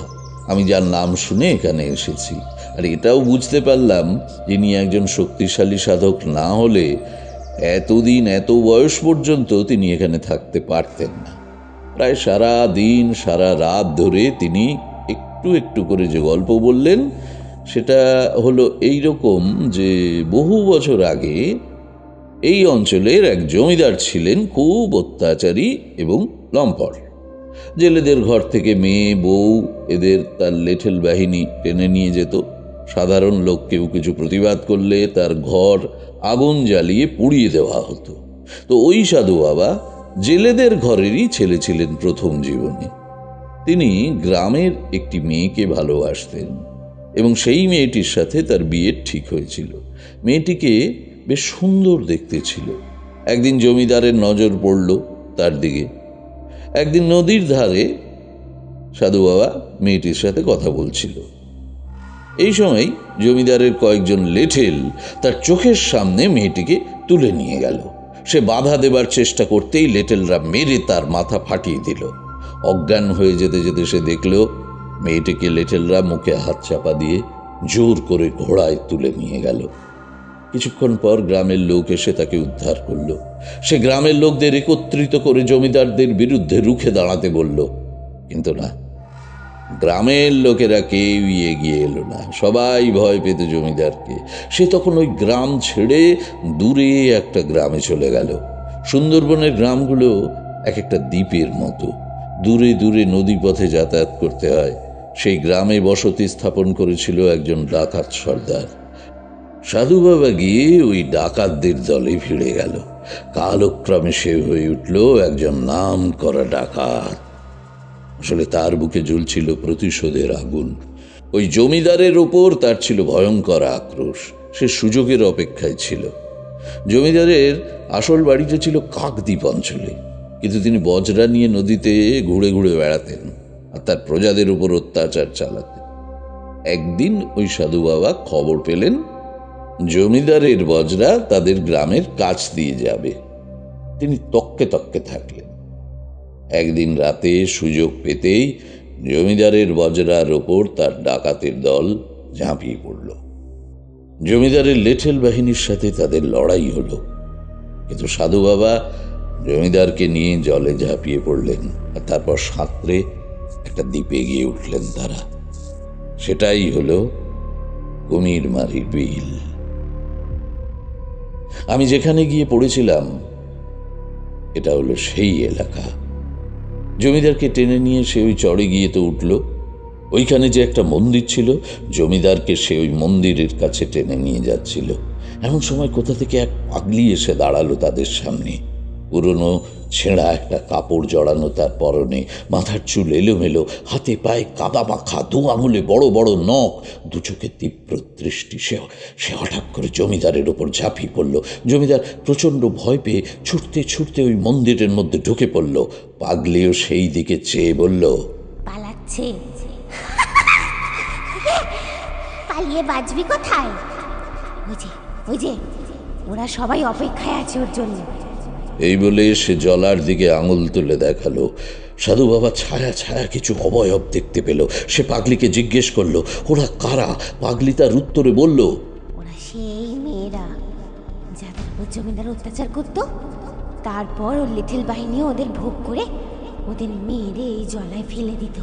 আমি যার নাম শুনে এখানে এসেছি। আর এটাও বুঝতে পারলাম যিনি একজন শক্তিশালী সাধক না হলে এতদিন, এত বয়স পর্যন্ত তিনি এখানে থাকতে পারতেন না। প্রায় সারা দিন সারা রাত ধরে তিনি একটু একটু করে যে গল্প বললেন, সেটা হলো এই রকম যে বহু বছর আগে এই অঞ্চলের এক জমিদার ছিলেন খুব অত্যাচারী এবং লম্পট। জেলেদের ঘর থেকে মেয়ে, বউ এদের তার লেঠেল বাহিনী টেনে নিয়ে যেত। সাধারণ লোক কেউ কিছু প্রতিবাদ করলে তার ঘর আগুন জ্বালিয়ে পুড়িয়ে দেওয়া হতো। তো ওই সাধু বাবা জেলেদের ঘরেরই ছেলে ছিলেন প্রথম জীবনে। তিনি গ্রামের একটি মেয়েকে ভালোবাসতেন এবং সেই মেয়েটির সাথে তার বিয়ে ঠিক হয়েছিল। মেয়েটিকে বেশ সুন্দর দেখতে ছিল। একদিন জমিদারের নজর পড়ল তার দিকে। একদিন নদীর ধারে সাধু বাবা মেয়েটির সাথে কথা বলছিল। এই সময় জমিদারের কয়েকজন লেঠেল তার চোখের সামনে মেয়েটিকে তুলে নিয়ে গেল। সে বাধা দেবার চেষ্টা করতেই লেঠেলরা মেরে তার মাথা ফাটিয়ে দিল। অজ্ঞান হয়ে যেতে যেতে সে দেখল মেয়েটিকে লেঠেলরা মুখে হাত চাপা দিয়ে জোর করে ঘোড়ায় তুলে নিয়ে গেল। কিছুক্ষণ পর গ্রামের লোক এসে তাকে উদ্ধার করল। সে গ্রামের লোকদের একত্রিত করে জমিদারদের বিরুদ্ধে রুখে দাঁড়াতে বলল, কিন্তু না, গ্রামের লোকেরা কেউই এগিয়ে এলো না। সবাই ভয় পেত জমিদারকে। সে তখন ওই গ্রাম ছেড়ে দূরে একটা গ্রামে চলে গেল। সুন্দরবনের গ্রামগুলো এক একটা দ্বীপের মতো, দূরে দূরে নদীপথে যাতায়াত করতে হয়। সেই গ্রামে বসতি স্থাপন করেছিল একজন ডাকাত সর্দার। সাধু বাবা গিয়ে ওই ডাকাতদের দলে ভিড়ে গেল। কালক্রমে সে হয়ে উঠল একজন নাম করা ডাকাত। আসলে তার বুকে জ্বলছিল প্রতিশোধের আগুন। ওই জমিদারের ওপর তার ছিল ভয়ঙ্কর আক্রোশ। সে সুযোগের অপেক্ষায় ছিল। জমিদারের আসল বাড়িটা ছিল কাকদ্বীপ অঞ্চলে, কিন্তু তিনি বজরা নিয়ে নদীতে ঘুরে ঘুরে বেড়াতেন আর তার প্রজাদের উপর অত্যাচার চালাতেন। একদিন ওই সাধু বাবা খবর পেলেন জমিদারের বজরা তাদের গ্রামের কাছ দিয়ে যাবে। তিনি তককে তককে থাকলেন। একদিন রাতে সুযোগ পেতেই জমিদারের বজরার ওপর তার ডাকাতের দল ঝাঁপিয়ে পড়ল। জমিদারের লেঠেল বাহিনীর সাথে তাদের লড়াই হলো, কিন্তু সাধু বাবা জমিদারকে নিয়ে জলে ঝাঁপিয়ে পড়লেন আর তারপর সাঁতরে একটা দ্বীপে গিয়ে উঠলেন তারা। সেটাই হলো কুমিরমারির বিল। আমি যেখানে গিয়ে পড়েছিলাম এটা হলো সেই এলাকা। জমিদারকে টেনে নিয়ে সে ওই চড়ে গিয়ে তো উঠল। ওইখানে যে একটা মন্দির ছিল, জমিদারকে সে ওই মন্দিরের কাছে টেনে নিয়ে যাচ্ছিল। এমন সময় কোথা থেকে এক পাগলি এসে দাঁড়ালো তাদের সামনে। পুরনো ছেঁড়া একটা কাপড় জড়ানো তার পরনে, মাথার চুল এলোমেলো, হাতে পায়ে কাদা মাখা, 2 আঙুলে বড় বড় নখ, 2 চোখে তীব্র দৃষ্টি। সে হঠাৎ করে জমিদারের ওপর ঝাঁপিয়ে পড়ল। জমিদার প্রচণ্ড ভয় পেয়ে ছুটতে ছুটতে ওই মন্দিরের মধ্যে ঢুকে পড়ল। পাগলিও সেই দিকে চেয়ে বলল, পালাচ্ছে। পালিয়ে বাঁচবি কোথায়? ওই যে ওরা সবাই অপেক্ষায় আছে ওর জন্য। এই বলে সে জলার দিকে আঙুল তুলে দেখালো। সাধু বাবা ছায়া ছায়া কিছু অবয়ব দেখতে পেল। সে পাগলিকে জিজ্ঞেস করলো, ওরা কারা? পাগলি তার উত্তরে বলল, ওরা সেই মেয়েরা যাদের উপর জমিদার অত্যাচার করত। তারপর ওর লিটল বাহিনী ওদের ভোগ করে ওদের মেয়েরে এই জলায় ফেলে দিত।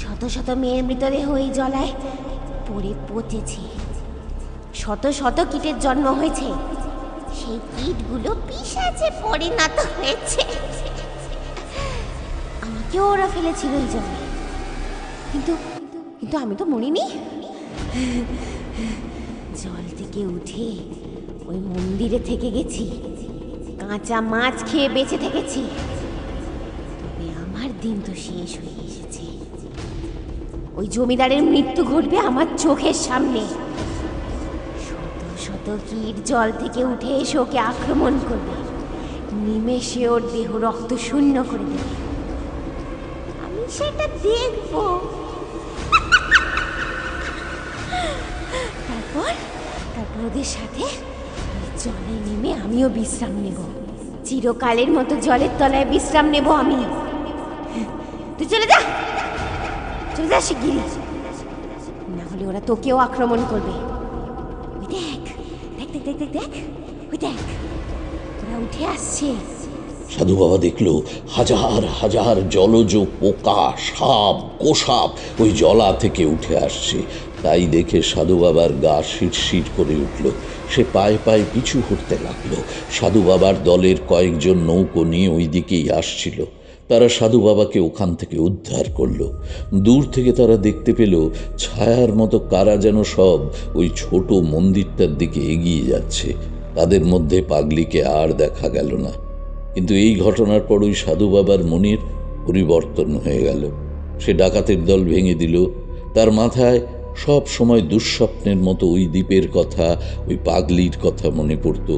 শত শত মেয়ের মৃতদেহ এই জলায় পড়ে পচেছে। শত শত কীটের জন্ম হয়েছে। সেই কীটগুলো পিশাচে পরিণত হয়েছে। আমাকেও ওরা ফেলেছিল এই জলে, কিন্তু আমি তো মরিনি। জল থেকে উঠে ওই মন্দিরে থেকে গেছি, কাঁচা মাছ খেয়ে বেঁচে থেকেছি। তবে আমার দিন তো শেষ হয়ে এসেছে। ওই জমিদারের মৃত্যু ঘটবে আমার চোখের সামনে। শত কীট জল থেকে উঠে এসে ওকে আক্রমণ করবে, নিমেষে ওর দেহ রক্ত শূন্য করে দেবে। আমি সেটা দেখব। তারপর ওদের সাথে জলে নেমে আমিও বিশ্রাম নেব। চিরকালের মতো জলের তলায় বিশ্রাম নেব আমি। তুই চলে যা শিগগিরি, না হলে ওরা তোকেও আক্রমণ করবে। দেখ ওরা উঠে আসছে। সাধু বাবা দেখলো হাজার হাজার জলজ পোকা, সাপ, গোসাপ ওই জলা থেকে উঠে আসছে। তাই দেখে সাধু বাবার গা শিরশির করে উঠল। সে পায়ে পায়ে পিছু হটতে লাগলো। সাধু বাবার দলের কয়েকজন নৌকো নিয়ে ওই দিকেই আসছিল। তারা সাধু বাবাকে ওখান থেকে উদ্ধার করলো। দূর থেকে তারা দেখতে পেল ছায়ার মতো কারা যেন সব ওই ছোট মন্দিরটার দিকে এগিয়ে যাচ্ছে। তাদের মধ্যে পাগলিকে আর দেখা গেল না। কিন্তু এই ঘটনার পর ওই সাধু বাবার মনের পরিবর্তন হয়ে গেল। সে ডাকাতের দল ভেঙে দিল। তার মাথায় সব সময় দুঃস্বপ্নের মতো ওই দ্বীপের কথা, ওই পাগলির কথা মনে পড়ত।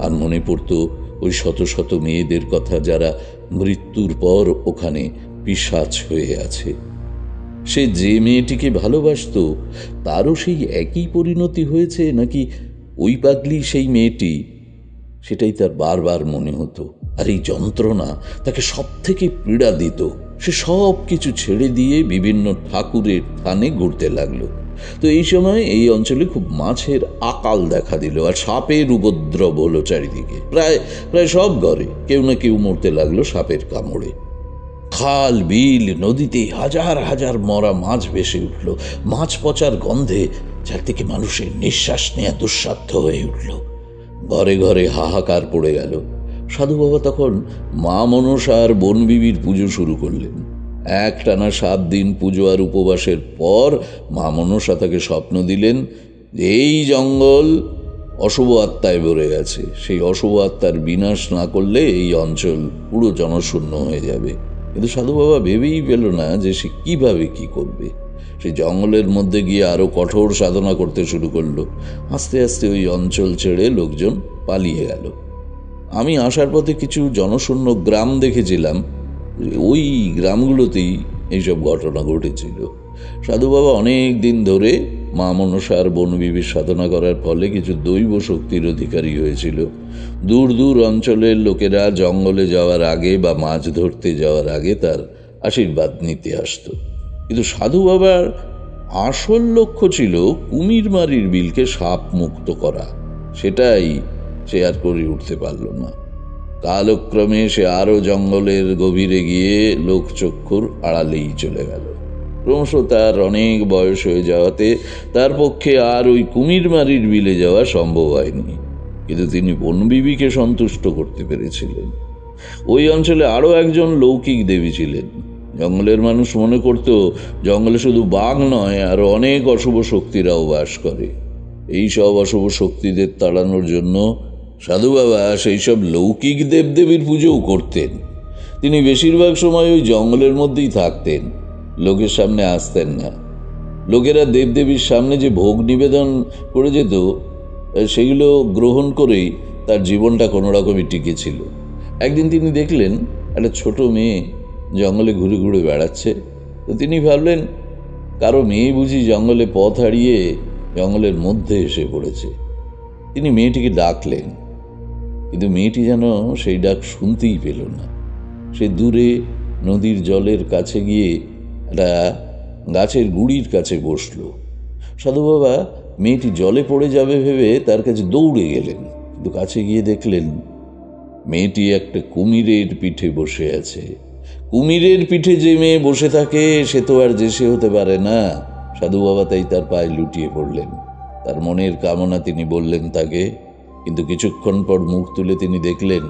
আর মনে পড়ত ওই শত শত মেয়েদের কথা যারা মৃত্যুর পর ওখানে পিশাচ হয়ে আছে। সে যে মেয়েটিকে ভালোবাসত তারও সেই একই পরিণতি হয়েছে নাকি ওই পাগলি সেই মেয়েটি, সেটাই তার বারবার মনে হতো। আর এই যন্ত্রণা তাকে সব থেকে পীড়া দিত। সে সব কিছু ছেড়ে দিয়ে বিভিন্ন ঠাকুরের থানে ঘুরতে লাগলো। তো এই সময় এই অঞ্চলে খুব মাছের আকাল দেখা দিল, আর সাপের উপদ্রব হলো চারিদিকে। প্রায় সব ঘরে কেউ না কেউ মরতে লাগলো সাপের কামড়ে। খাল, বিল, নদীতে হাজার হাজার মরা মাছ ভেসে উঠল। মাছ পচার গন্ধে চারদিকে মানুষের নিঃশ্বাস নেওয়া দুঃসাধ্য হয়ে উঠল। ঘরে ঘরে হাহাকার পড়ে গেল। সাধু বাবা তখন মা মনসা আর বনবিবির পুজো শুরু করলেন। একটানা 7 দিন পুজো আর উপবাসের পর মা মনসা তাকে স্বপ্ন দিলেন যে এই জঙ্গল অশুভ আত্মায় ভরে গেছে। সেই অশুভ আত্মার বিনাশ না করলে এই অঞ্চল পুরো জনশূন্য হয়ে যাবে। কিন্তু সাধু বাবা ভেবেই পেল না যে সে কিভাবে কি করবে। সে জঙ্গলের মধ্যে গিয়ে আরো কঠোর সাধনা করতে শুরু করলো। আস্তে আস্তে ওই অঞ্চল ছেড়ে লোকজন পালিয়ে গেল। আমি আসার পথে কিছু জনশূন্য গ্রাম দেখেছিলাম। ওই গ্রামগুলোতেই এইসব ঘটনা ঘটেছিল। সাধু বাবা অনেক দিন ধরে মা মনসার বনবিবির সাধনা করার ফলে কিছু দৈব শক্তির অধিকারী হয়েছিল। দূর দূর অঞ্চলের লোকেরা জঙ্গলে যাওয়ার আগে বা মাছ ধরতে যাওয়ার আগে তার আশীর্বাদ নিতে আসত। কিন্তু সাধু বাবার আসল লক্ষ্য ছিল কুমিরমারির বিলকে সাপ মুক্ত করা। সেটাই সে আর করে উঠতে পারল না। কালক্রমে সে আরো জঙ্গলের গভীরে গিয়ে লোকচক্ষুর আড়ালেই চলে গেল। ক্রমশ তার অনেক বয়স হয়ে যাওয়াতে তার পক্ষে আর ওই কুমিরমারির বিলে যাওয়া সম্ভব হয়নি, কিন্তু তিনি বনবিবিকে সন্তুষ্ট করতে পেরেছিলেন। ওই অঞ্চলে আরও একজন লৌকিক দেবী ছিলেন। জঙ্গলের মানুষ মনে করত জঙ্গলে শুধু বাঘ নয়, আরও অনেক অশুভ শক্তিরাও বাস করে। এই সব অশুভ শক্তিদের তাড়ানোর জন্য সাধু বাবা সেই সব লৌকিক দেবদেবীর পুজোও করতেন। তিনি বেশিরভাগ সময় ওই জঙ্গলের মধ্যেই থাকতেন, লোকের সামনে আসতেন না। লোকেরা দেবদেবীর সামনে যে ভোগ নিবেদন করে যেত, সেগুলো গ্রহণ করেই তার জীবনটা কোনো রকমই টিকে ছিল। একদিন তিনি দেখলেন একটা ছোট মেয়ে জঙ্গলে ঘুরে ঘুরে বেড়াচ্ছে। তো তিনি ভাবলেন, কারো মেয়ে বুঝি জঙ্গলে পথ হারিয়ে জঙ্গলের মধ্যে এসে পড়েছে। তিনি মেয়েটিকে ডাকলেন, কিন্তু মেয়েটি যেন সেই ডাক শুনতেই পেল না। সে দূরে নদীর জলের কাছে গিয়ে একটা গাছের গুড়ির কাছে বসল। সাধু বাবা মেয়েটি জলে পড়ে যাবে ভেবে তার কাছে দৌড়ে গেলেন, কিন্তু কাছে গিয়ে দেখলেন মেয়েটি একটা কুমিরের পিঠে বসে আছে। কুমিরের পিঠে যে মেয়ে বসে থাকে সে তো আর যে সে হতে পারে না। সাধু বাবা তাই তার পায়ে লুটিয়ে পড়লেন। তার মনের কামনা তিনি বললেন তাকে, কিন্তু কিছুক্ষণ পর মুখ তুলে তিনি দেখলেন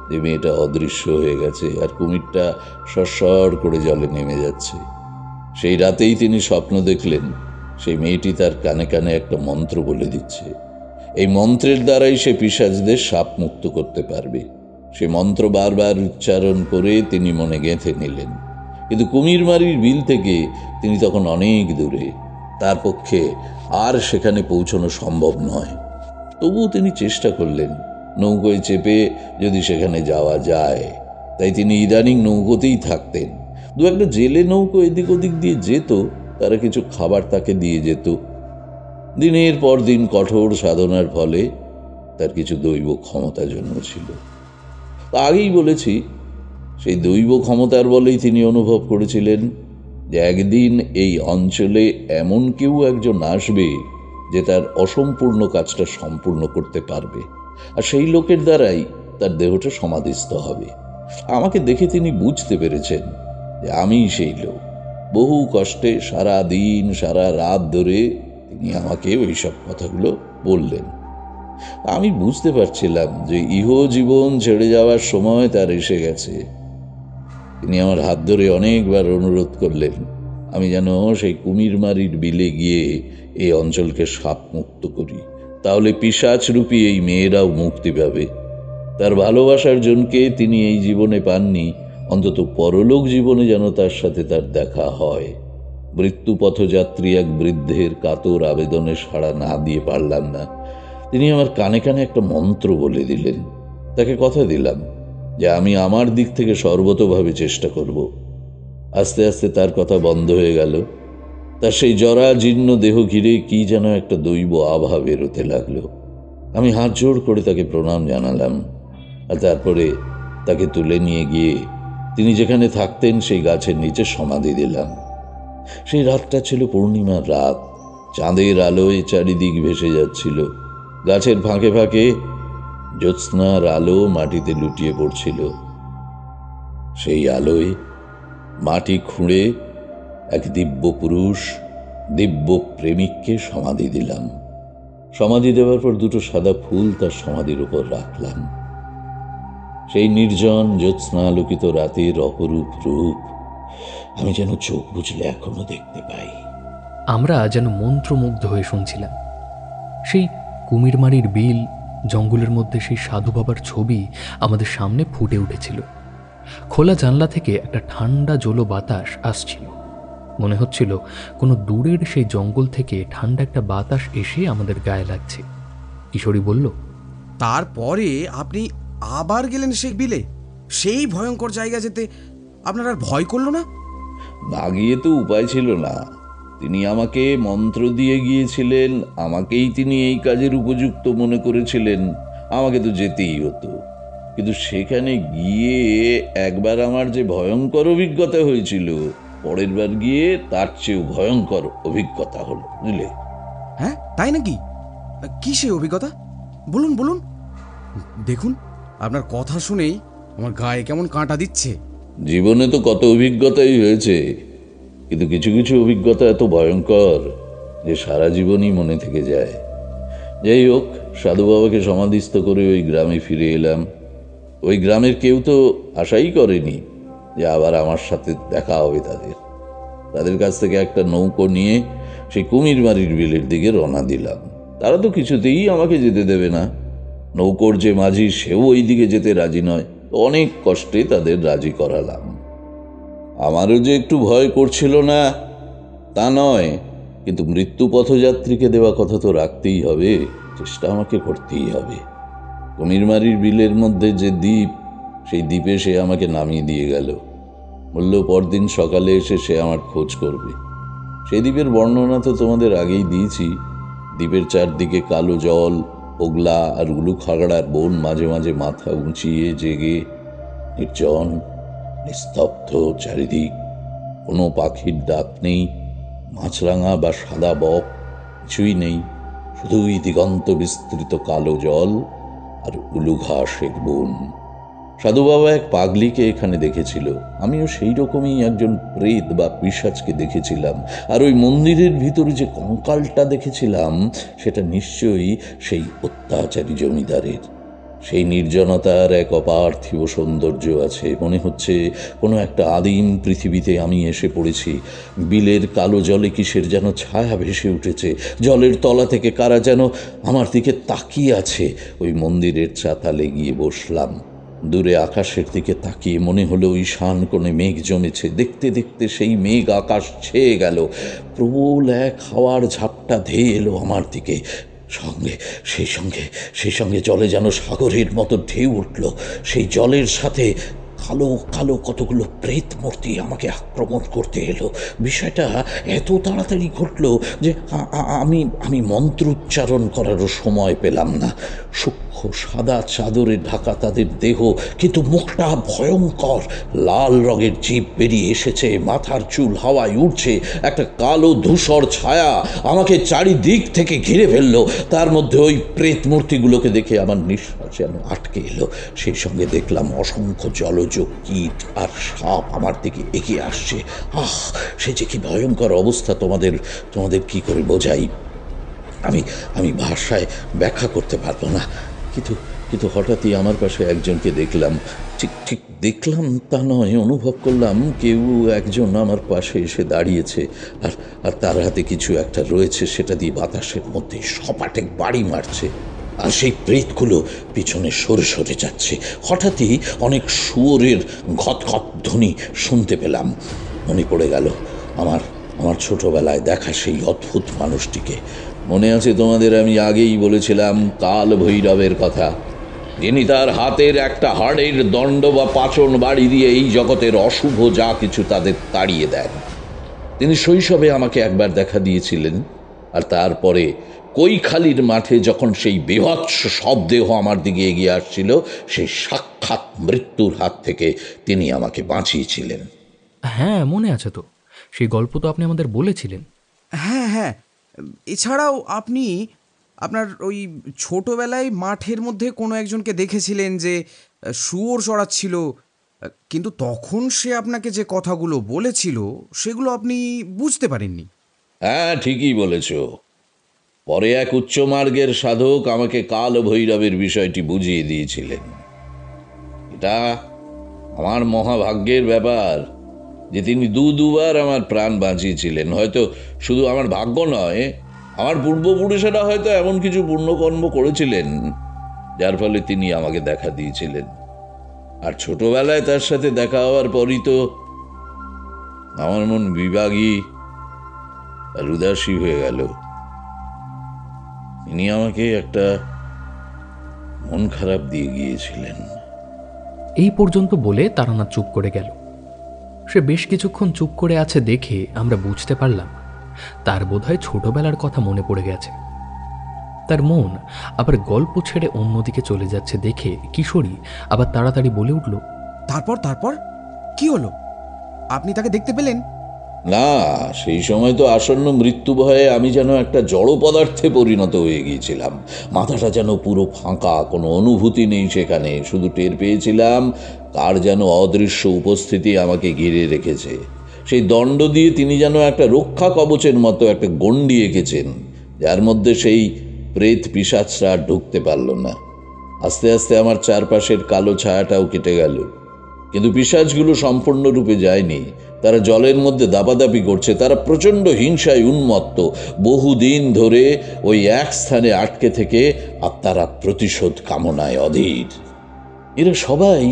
যে মেয়েটা অদৃশ্য হয়ে গেছে, আর কুমিরটা সরসর করে জলে নেমে যাচ্ছে। সেই রাতেই তিনি স্বপ্ন দেখলেন সেই মেয়েটি তার কানে কানে একটা মন্ত্র বলে দিচ্ছে। এই মন্ত্রের দ্বারাই সে পিশাচদের সাপ মুক্ত করতে পারবে। সে মন্ত্র বারবার উচ্চারণ করে তিনি মনে গেঁথে নিলেন। কিন্তু কুমিরমারির বিল থেকে তিনি তখন অনেক দূরে, তার পক্ষে আর সেখানে পৌঁছানো সম্ভব নয়। তবুও তিনি চেষ্টা করলেন নৌকোয় চেপে যদি সেখানে যাওয়া যায়। তাই তিনি ইদানিং নৌকোতেই থাকতেন। দু একটা জেলে নৌকো এদিক ওদিক দিয়ে যেত, তারা কিছু খাবার তাকে দিয়ে যেত। দিনের পর দিন কঠোর সাধনার ফলে তার কিছু দৈব ক্ষমতা জন্মেছিল। আগেই বলেছি, সেই দৈব ক্ষমতার বলেই তিনি অনুভব করেছিলেন যে একদিন এই অঞ্চলে এমন কেউ একজন আসবে যে তার অসম্পূর্ণ কাজটা সম্পূর্ণ করতে পারবে, আর সেই লোকের দ্বারাই তার দেহটা সমাধিস্থ হবে। আমাকে দেখে তিনি বুঝতে পেরেছেন যে আমি সেই লোক। বহু কষ্টে সারা দিন সারা রাত ধরে তিনি আমাকে ওই সব কথাগুলো বললেন। আমি বুঝতে পারছিলাম যে ইহ জীবন ছেড়ে যাওয়ার সময় তার এসে গেছে। তিনি আমার হাত ধরে অনেকবার অনুরোধ করলেন আমি যেন সেই কুমিরমারির বিলে গিয়ে এই অঞ্চলকে সাপ মুক্ত করি, তাহলে পিশাচরূপী এই মেয়েরাও মুক্তি পাবে। তার ভালোবাসার জনকে তিনি এই জীবনে পাননি, অন্তত পরলোক জীবনে যেন তার সাথে তার দেখা হয়। মৃত্যুপথযাত্রী এক বৃদ্ধের কাতর আবেদনে সাড়া না দিয়ে পারলাম না। তিনি আমার কানে কানে একটা মন্ত্র বলে দিলেন। তাকে কথা দিলাম যে আমি আমার দিক থেকে সর্বতভাবে চেষ্টা করব। আস্তে আস্তে তার কথা বন্ধ হয়ে গেল। তার সেই জরা জীর্ণ দেহ ঘিরে কি যেন একটা দৈব আভা বেরোতে লাগলো। আমি হাত জোড় করে তাকে প্রণাম জানালাম, আর তারপরে তাকে তুলে নিয়ে গিয়ে তিনি যেখানে থাকতেন সেই গাছের নিচে সমাধি দিলাম। সেই রাতটা ছিল পূর্ণিমার রাত। চাঁদের আলোয় চারিদিক ভেসে যাচ্ছিল। গাছের ফাঁকে ফাঁকে জ্যোৎস্নার আলো মাটিতে লুটিয়ে পড়ছিল। সেই আলোয় মাটি খুঁড়ে এক দিব্য পুরুষ, দিব্য প্রেমিককে সমাধি দিলাম। সমাধি দেওয়ার পর দুটো সাদা ফুল তার সমাধির উপর রাখলাম। সেই নির্জন জ্যোৎস্নালোকিত রাতের অপরূপ রূপ আমি যেন চোখ বুঝলে এখনো দেখতে পাই। আমরা যেন মন্ত্রমুগ্ধ হয়ে শুনছিলাম। সেই কুমিরমারির বিল, জঙ্গলের মধ্যে সেই সাধু বাবার ছবি আমাদের সামনে ফুটে উঠেছিল। খোলা জানলা থেকে একটা ঠান্ডা জলো বাতাস আসছিল। মনে হচ্ছিল কোনো দূরের সেই জঙ্গল থেকে ঠান্ডা একটা বাতাস এসে আমাদের গায়ে লাগছে। কিশোরী বলল, তারপরে আপনি আবার গেলেন সেই বিলে? সেই ভয়ঙ্কর জায়গা যেতে আপনার আর ভয় করলো না? না গিয়ে তো উপায় ছিল না। তিনি আমাকে মন্ত্র দিয়ে গিয়েছিলেন, আমাকেই তিনি এই কাজের উপযুক্ত মনে করেছিলেন, আমাকে তো যেতেই হতো। কিন্তু সেখানে গিয়ে একবার আমার যে ভয়ঙ্কর অভিজ্ঞতা হয়েছিল, পরের বার গিয়ে তার চেয়েও ভয়ঙ্কর অভিজ্ঞতা হলো, বুঝলে? হ্যাঁ, তাই নাকি? কি সেই অভিজ্ঞতা? বলুন বলুন। দেখুন, আপনার কথা শুনেই আমার গায়ে কেমন কাঁটা দিচ্ছে। জীবনে তো কত অভিজ্ঞতাই হয়েছে, কিন্তু কিছু কিছু অভিজ্ঞতা এত ভয়ঙ্কর যে সারা জীবনই মনে থেকে যায়। যাই হোক, সাধু বাবাকে সমাধিস্থ করে ওই গ্রামে ফিরে এলাম। ওই গ্রামের কেউ তো আশাই করেনি যে আবার আমার সাথে দেখা হবে তাদের কাছ থেকে একটা নৌকো নিয়ে সেই কুমিরমারির বিলের দিকে রওনা দিলাম। তারা তো কিছুতেই আমাকে যেতে দেবে না। নৌকোর যে মাঝি, সেও ওই দিকে যেতে রাজি নয়। অনেক কষ্টে তাদের রাজি করালাম। আমারও যে একটু ভয় করছিল না তা নয়, কিন্তু মৃত্যু পথযাত্রীকে দেওয়া কথা তো রাখতেই হবে, চেষ্টা আমাকে করতেই হবে। কুমিরমারির বিলের মধ্যে যে দ্বীপ, সেই দ্বীপে সে আমাকে নামিয়ে দিয়ে গেল। বলল পরদিন সকালে এসে সে আমার খোঁজ করবে। সেই দ্বীপের বর্ণনা তো তোমাদের আগেই দিয়েছি। দ্বীপের চারদিকে কালো জল, ওগলা আর উলু খাগড়ার বন মাঝে মাঝে মাথা উঁচিয়ে জেগে, নির্জন, নিস্তব্ধ চারিদিক। কোনো পাখির ডাক নেই, মাছরাঙা বা সাদা বক কিছুই নেই, শুধুই দিগন্ত বিস্তৃত কালো জল আর উলু ঘাসের বন। সাধু বাবা এক পাগলিকে এখানে দেখেছিল, আমিও সেই রকমই একজন প্রেত বা পিশাচকে দেখেছিলাম। আর ওই মন্দিরের ভিতরে যে কঙ্কালটা দেখেছিলাম, সেটা নিশ্চয়ই সেই অত্যাচারী জমিদারের। সেই নির্জনতার এক অপার্থিব সৌন্দর্য আছে। মনে হচ্ছে কোনো একটা আদিম পৃথিবীতে আমি এসে পড়েছি। বিলের কালো জলে কিসের যেন ছায়া ভেসে উঠেছে, জলের তলা থেকে কারা যেন আমার দিকে তাকিয়ে আছে। ওই মন্দিরের চাতালে গিয়ে বসলাম। দূরে আকাশের দিকে তাকিয়ে মনে হলো ঈশান কোণে মেঘ জমেছে। দেখতে দেখতে সেই মেঘ আকাশ ছেয়ে গেল। প্রবল এক হাওয়ার ঝাপটা ধেয়ে এলো আমার দিকে। সেই সঙ্গে জলে যেন সাগরের মতো ঢেউ উঠল। সেই জলের সাথে কালো কালো কতগুলো প্রেত মূর্তি আমাকে আক্রমণ করতে এলো। বিষয়টা এত তাড়াতাড়ি ঘটল যে আমি মন্ত্র উচ্চারণ করারও সময় পেলাম না। সূক্ষ্ম সাদা চাদরে ঢাকা তাদের দেহ, কিন্তু মুখটা ভয়ঙ্কর। লাল রঙের জিভ বেরিয়ে এসেছে, মাথার চুল হাওয়ায় উঠছে। একটা কালো ধূসর ছায়া আমাকে চারিদিক থেকে ঘিরে ফেলল। তার মধ্যে ওই প্রেত মূর্তিগুলোকে দেখে আমার নিঃশ্বাস যেন আটকে এলো। সেই সঙ্গে দেখলাম অসংখ্য জলজ কীট আর সাপ আমার দিকে এগিয়ে আসছে। সে যে কি ভয়ঙ্কর অবস্থা তোমাদের কি করে বোঝাই। আমি ভাষায় ব্যাখ্যা করতে পারবো না। কিন্তু হঠাৎই আমার পাশে একজনকে দেখলাম। ঠিক দেখলাম তা নয়, অনুভব করলাম কেউ একজন আমার পাশে এসে দাঁড়িয়েছে, আর তার হাতে কিছু একটা রয়েছে, সেটা দিয়ে বাতাসের মধ্যে সপাটে বাড়ি মারছে। আর সেই প্রেতগুলো পিছনে সরে সরে যাচ্ছে। হঠাৎই অনেক শুয়োরের ঘটঘট ধ্বনি শুনতে পেলাম। মনে পড়ে গেল আমার ছোটবেলায় দেখা সেই অদ্ভুত মানুষটিকে। মনে আছে তোমাদের আমি আগেই বলেছিলাম কাল ভৈরবের কথা, যিনি তার হাতের একটা হাড়ের দণ্ড বা পাচন বাড়ি দিয়ে এই জগতের অশুভ যা কিছু তাদের তাড়িয়ে দেন। তিনি শৈশবে আমাকে একবার দেখা দিয়েছিলেন, আর তারপরে কৈখালির মাঠে যখন সেই বীভৎস শবদেহ আমার দিকে এগিয়ে আসছিল, সেই সাক্ষাৎ মৃত্যুর হাত থেকে তিনি আমাকে বাঁচিয়েছিলেন। হ্যাঁ, মনে আছে তো, সেই গল্প তো আপনি আমাদের বলেছিলেন। হ্যাঁ, এছাড়াও আপনি আপনার ওই ছোটবেলায় মাঠের মধ্যে কোনো একজনকে দেখেছিলেন যে শুয়োর চড়াচ্ছিল, কিন্তু তখন সে আপনাকে যে কথাগুলো বলেছিল সেগুলো আপনি বুঝতে পারেননি। হ্যাঁ, ঠিকই বলেছ। পরে এক উচ্চমার্গের সাধক আমাকে কাল ভৈরবের বিষয়টি বুঝিয়ে দিয়েছিলেন। এটা আমার মহাভাগ্যের ব্যাপার যে তিনি দুবার আমার প্রাণ বাঁচিয়েছিলেন। হয়তো শুধু আমার ভাগ্য নয়, আমার পূর্বপুরুষেরা হয়তো এমন কিছু পুণ্যকর্ম করেছিলেন যার ফলে তিনি আমাকে দেখা দিয়েছিলেন। আর ছোটবেলায় তার সাথে দেখা হওয়ার পরই তো আমার মন বিভাগী আর উদাসী হয়ে গেল। তিনি আমাকে একটা মন খারাপ দিয়ে গিয়েছিলেন। এই পর্যন্ত বলে তারানাথ চুপ করে গেল। সে বেশ কিছুক্ষণ চুপ করে আছে দেখে আমরা বুঝতে পারলাম তার বোধহয় ছোটবেলার কথা মনে পড়ে গেছে। তার মন আবার গল্প ছেড়ে অন্যদিকে চলে যাচ্ছে দেখে কিশোরী আবার তাড়াতাড়ি বলে উঠল, তারপর কি হলো? আপনি তাকে দেখতে পেলেন? না, সেই সময় তো আসন্ন মৃত্যু ভয়ে আমি যেন একটা জড় পদার্থে পরিণত হয়ে গিয়েছিলাম। মাথাটা যেন পুরো ফাঁকা, কোনো অনুভূতি নেই সেখানে। শুধু টের পেয়েছিলাম কার যেন অদৃশ্য উপস্থিতি আমাকে ঘিরে রেখেছে। সেই দণ্ড দিয়ে তিনি যেন একটা রক্ষা কবচের মতো একটা গণ্ডি এঁকেছেন, যার মধ্যে সেই প্রেত পিশাচরা আর ঢুকতে পারল না। আস্তে আস্তে আমার চারপাশের কালো ছায়াটাও কেটে গেল, কিন্তু পিশাচগুলো সম্পূর্ণরূপে যায়নি। তারা জলের মধ্যে দাপাদাপি করছে, তারা প্রচণ্ড হিংসায় উন্মত্ত, বহুদিন ধরে ওই এক স্থানে আটকে থেকে আত্মারা প্রতিশোধ কামনায় অধীর। এরা সবাই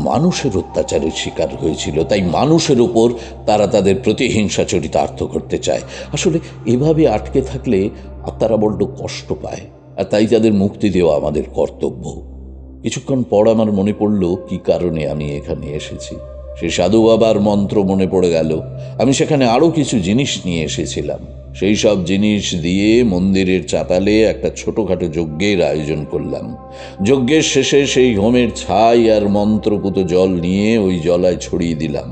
মানুষের অত্যাচারের শিকার হয়েছিল, তাই মানুষের ওপর তারা তাদের প্রতিহিংসা চরিতার্থ করতে চায়। আসলে এভাবে আটকে থাকলে আত্মারা বড্ড কষ্ট পায়, আর তাই তাদের মুক্তি দেওয়া আমাদের কর্তব্য। কিছুক্ষণ পর আমার মনে পড়ল কি কারণে আমি এখানে এসেছি। সে সাধু বাবার মন্ত্র মনে পড়ে গেল। আমি সেখানে আরও কিছু জিনিস নিয়ে এসেছিলাম। সেই সব জিনিস দিয়ে মন্দিরের চাতালে একটা ছোটোখাটো যজ্ঞের আয়োজন করলাম। যজ্ঞের শেষে সেই হোমের ছাই আর মন্ত্রপুত জল নিয়ে ওই জলায় ছড়িয়ে দিলাম।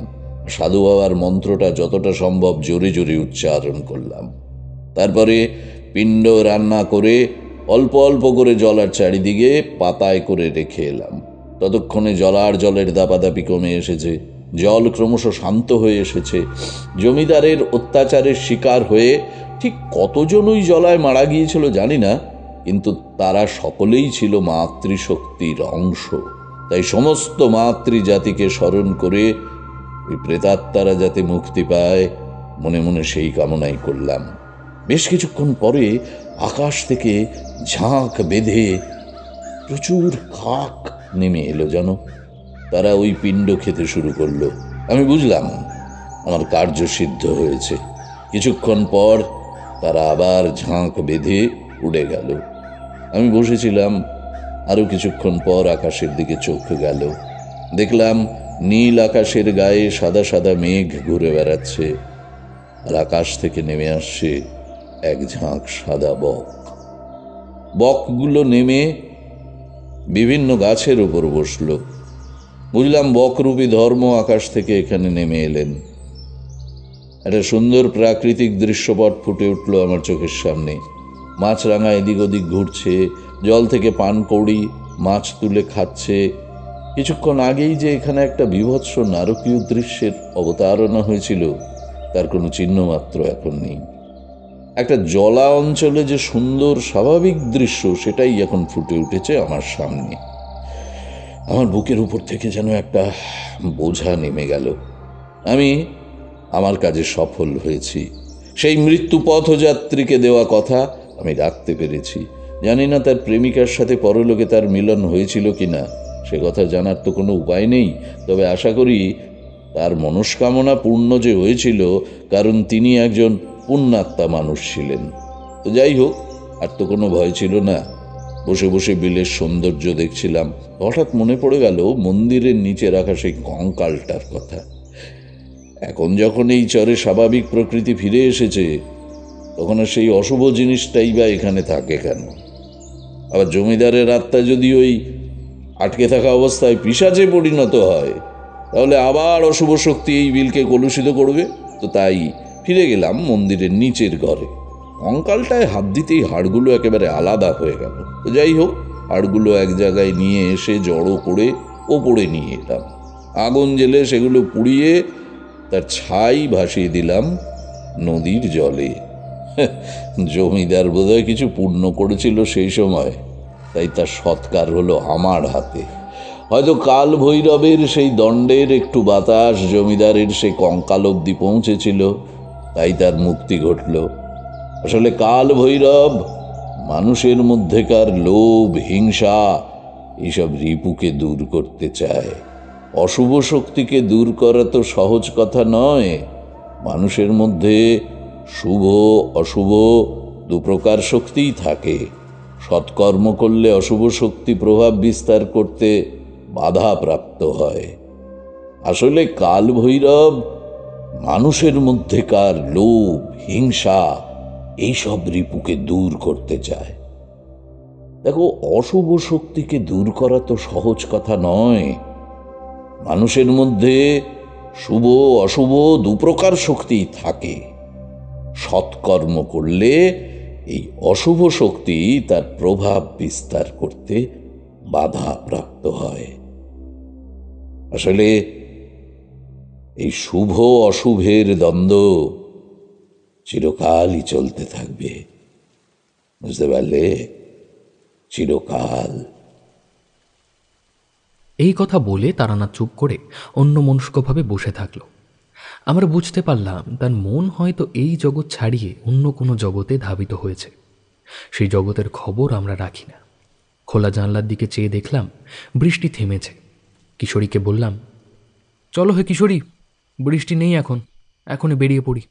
সাধু বাবার মন্ত্রটা যতটা সম্ভব জোরে জোরে উচ্চারণ করলাম। তারপরে পিণ্ড রান্না করে অল্প অল্প করে জলার চারিদিকে পাতায় করে রেখে এলাম। ততক্ষণে জলের দাপাদাপি কমে এসেছে, জল ক্রমশ শান্ত হয়ে এসেছে। জমিদারের অত্যাচারের শিকার হয়ে ঠিক কতজন ওই জলায় মারা গিয়েছিল জানি না, কিন্তু তারা সকলেই ছিল মাতৃশক্তির অংশ। তাই সমস্ত মাতৃজাতিকে স্মরণ করে ওই প্রেতাত্মারা যাতে মুক্তি পায়, মনে মনে সেই কামনাই করলাম। বেশ কিছুক্ষণ পরে আকাশ থেকে ঝাঁক বেঁধে প্রচুর কাক নেমে এলো যেন। তারা ওই পিণ্ড খেতে শুরু করলো। আমি বুঝলাম আমার কার্য সিদ্ধ হয়েছে। কিছুক্ষণ পর তারা আবার ঝাঁক বেঁধে উড়ে গেল। আমি বসেছিলাম। আরও কিছুক্ষণ পর আকাশের দিকে চোখ গেল। দেখলাম নীল আকাশের গায়ে সাদা সাদা মেঘ ঘুরে বেড়াচ্ছে, আর আকাশ থেকে নেমে আসছে এক ঝাঁক সাদা বক। বকগুলো নেমে বিভিন্ন গাছের উপর বসল। বুঝলাম বকরূপী ধর্ম আকাশ থেকে এখানে নেমে এলেন। একটা সুন্দর প্রাকৃতিক দৃশ্যপট ফুটে উঠল আমার চোখের সামনে। মাছরাঙা এদিক ওদিক ঘুরছে, জল থেকে পানকৌড়ি মাছ তুলে খাচ্ছে। কিছুক্ষণ আগেই যে এখানে একটা বীভৎস নারকীয় দৃশ্যের অবতারণা হয়েছিল, তার কোনো চিহ্ন মাত্র এখন নেই। একটা জলা অঞ্চলে যে সুন্দর স্বাভাবিক দৃশ্য, সেটাই এখন ফুটে উঠেছে আমার সামনে। আমার বুকের উপর থেকে যেন একটা বোঝা নেমে গেল। আমি আমার কাজে সফল হয়েছি। সেই মৃত্যু পথযাত্রীকে দেওয়া কথা আমি রাখতে পেরেছি। জানি না তার প্রেমিকার সাথে পরলোকে তার মিলন হয়েছিল কিনা, সে কথা জানার তো কোনো উপায় নেই। তবে আশা করি তার মনস্কামনা পূর্ণ যে হয়েছিল, কারণ তিনি একজন পুণ্যাত্মা মানুষ ছিলেন। তো যাই হোক, আর তো কোনো ভয় ছিল না। বসে বসে বিলের সৌন্দর্য দেখছিলাম। হঠাৎ মনে পড়ে গেল মন্দিরের নিচে রাখা সেই কঙ্কালটার কথা। এখন যখন এই চরে স্বাভাবিক প্রকৃতি ফিরে এসেছে, তখন আর সেই অশুভ জিনিসটাই বা এখানে থাকে কেন? আবার জমিদারের আত্মা যদি ওই আটকে থাকা অবস্থায় পিশাচে পরিণত হয়, তাহলে আবার অশুভ শক্তি এই বিলকে কলুষিত করবে। তো তাই ফিরে গেলাম মন্দিরের নিচের ঘরে। কঙ্কালটায় হাত দিতেই হাড়গুলো একেবারে আলাদা হয়ে গেল। তো যাই হোক, হাড়গুলো এক জায়গায় নিয়ে এসে জড়ো করে ওপরে নিয়ে এলাম। আগুন জ্বেলে সেগুলো পুড়িয়ে তার ছাই ভাসিয়ে দিলাম নদীর জলে। জমিদার বোধহয় কিছু পুণ্য করেছিল সেই সময়, তাই তার সৎকার হলো আমার হাতে। হয়তো কাল ভৈরবের সেই দণ্ডের একটু বাতাস জমিদারের সেই কঙ্কাল অবধি পৌঁছেছিল, তাই তার মুক্তি ঘটল। আসলে কাল ভৈরব মানুষের মধ্যেকার লোভ, হিংসা, এইসব রিপুকে দূর করতে চায়। অশুভ শক্তিকে দূর করা তো সহজ কথা নয়। মানুষের মধ্যে শুভ অশুভ দুপ্রকার শক্তিই থাকে। সৎকর্ম করলে অশুভ শক্তি প্রভাব বিস্তার করতে বাধা প্রাপ্ত হয়। আসলে কাল ভৈরব মানুষের মধ্যেকার লোভ, হিংসা, এইসব রিপুকে দূর করতে চায়। দেখো, অশুভ শক্তিকে দূর করা তো সহজ কথা নয়। মানুষের মধ্যে শুভ অশুভ দুপ্রকার শক্তিই থাকে। সৎকর্ম করলে এই অশুভ শক্তি তার প্রভাব বিস্তার করতে বাধা প্রাপ্ত হয়। আসলে এই শুভ অশুভের দ্বন্দ্ব চিরকালই চলতে থাকবে, বুঝতে পারলে? চিরকাল। এই কথা বলে তারানাথ চুপ করে অন্যমনস্কভাবে বসে থাকলো। আমরা বুঝতে পারলাম তার মন হয়তো এই জগৎ ছাড়িয়ে অন্য কোনো জগতে ধাবিত হয়েছে। সেই জগতের খবর আমরা রাখি না। খোলা জানলার দিকে চেয়ে দেখলাম বৃষ্টি থেমেছে। কিশোরীকে বললাম, চলো হে কিশোরী, বৃষ্টি নেই এখন, এখনই বেরিয়ে পড়ি।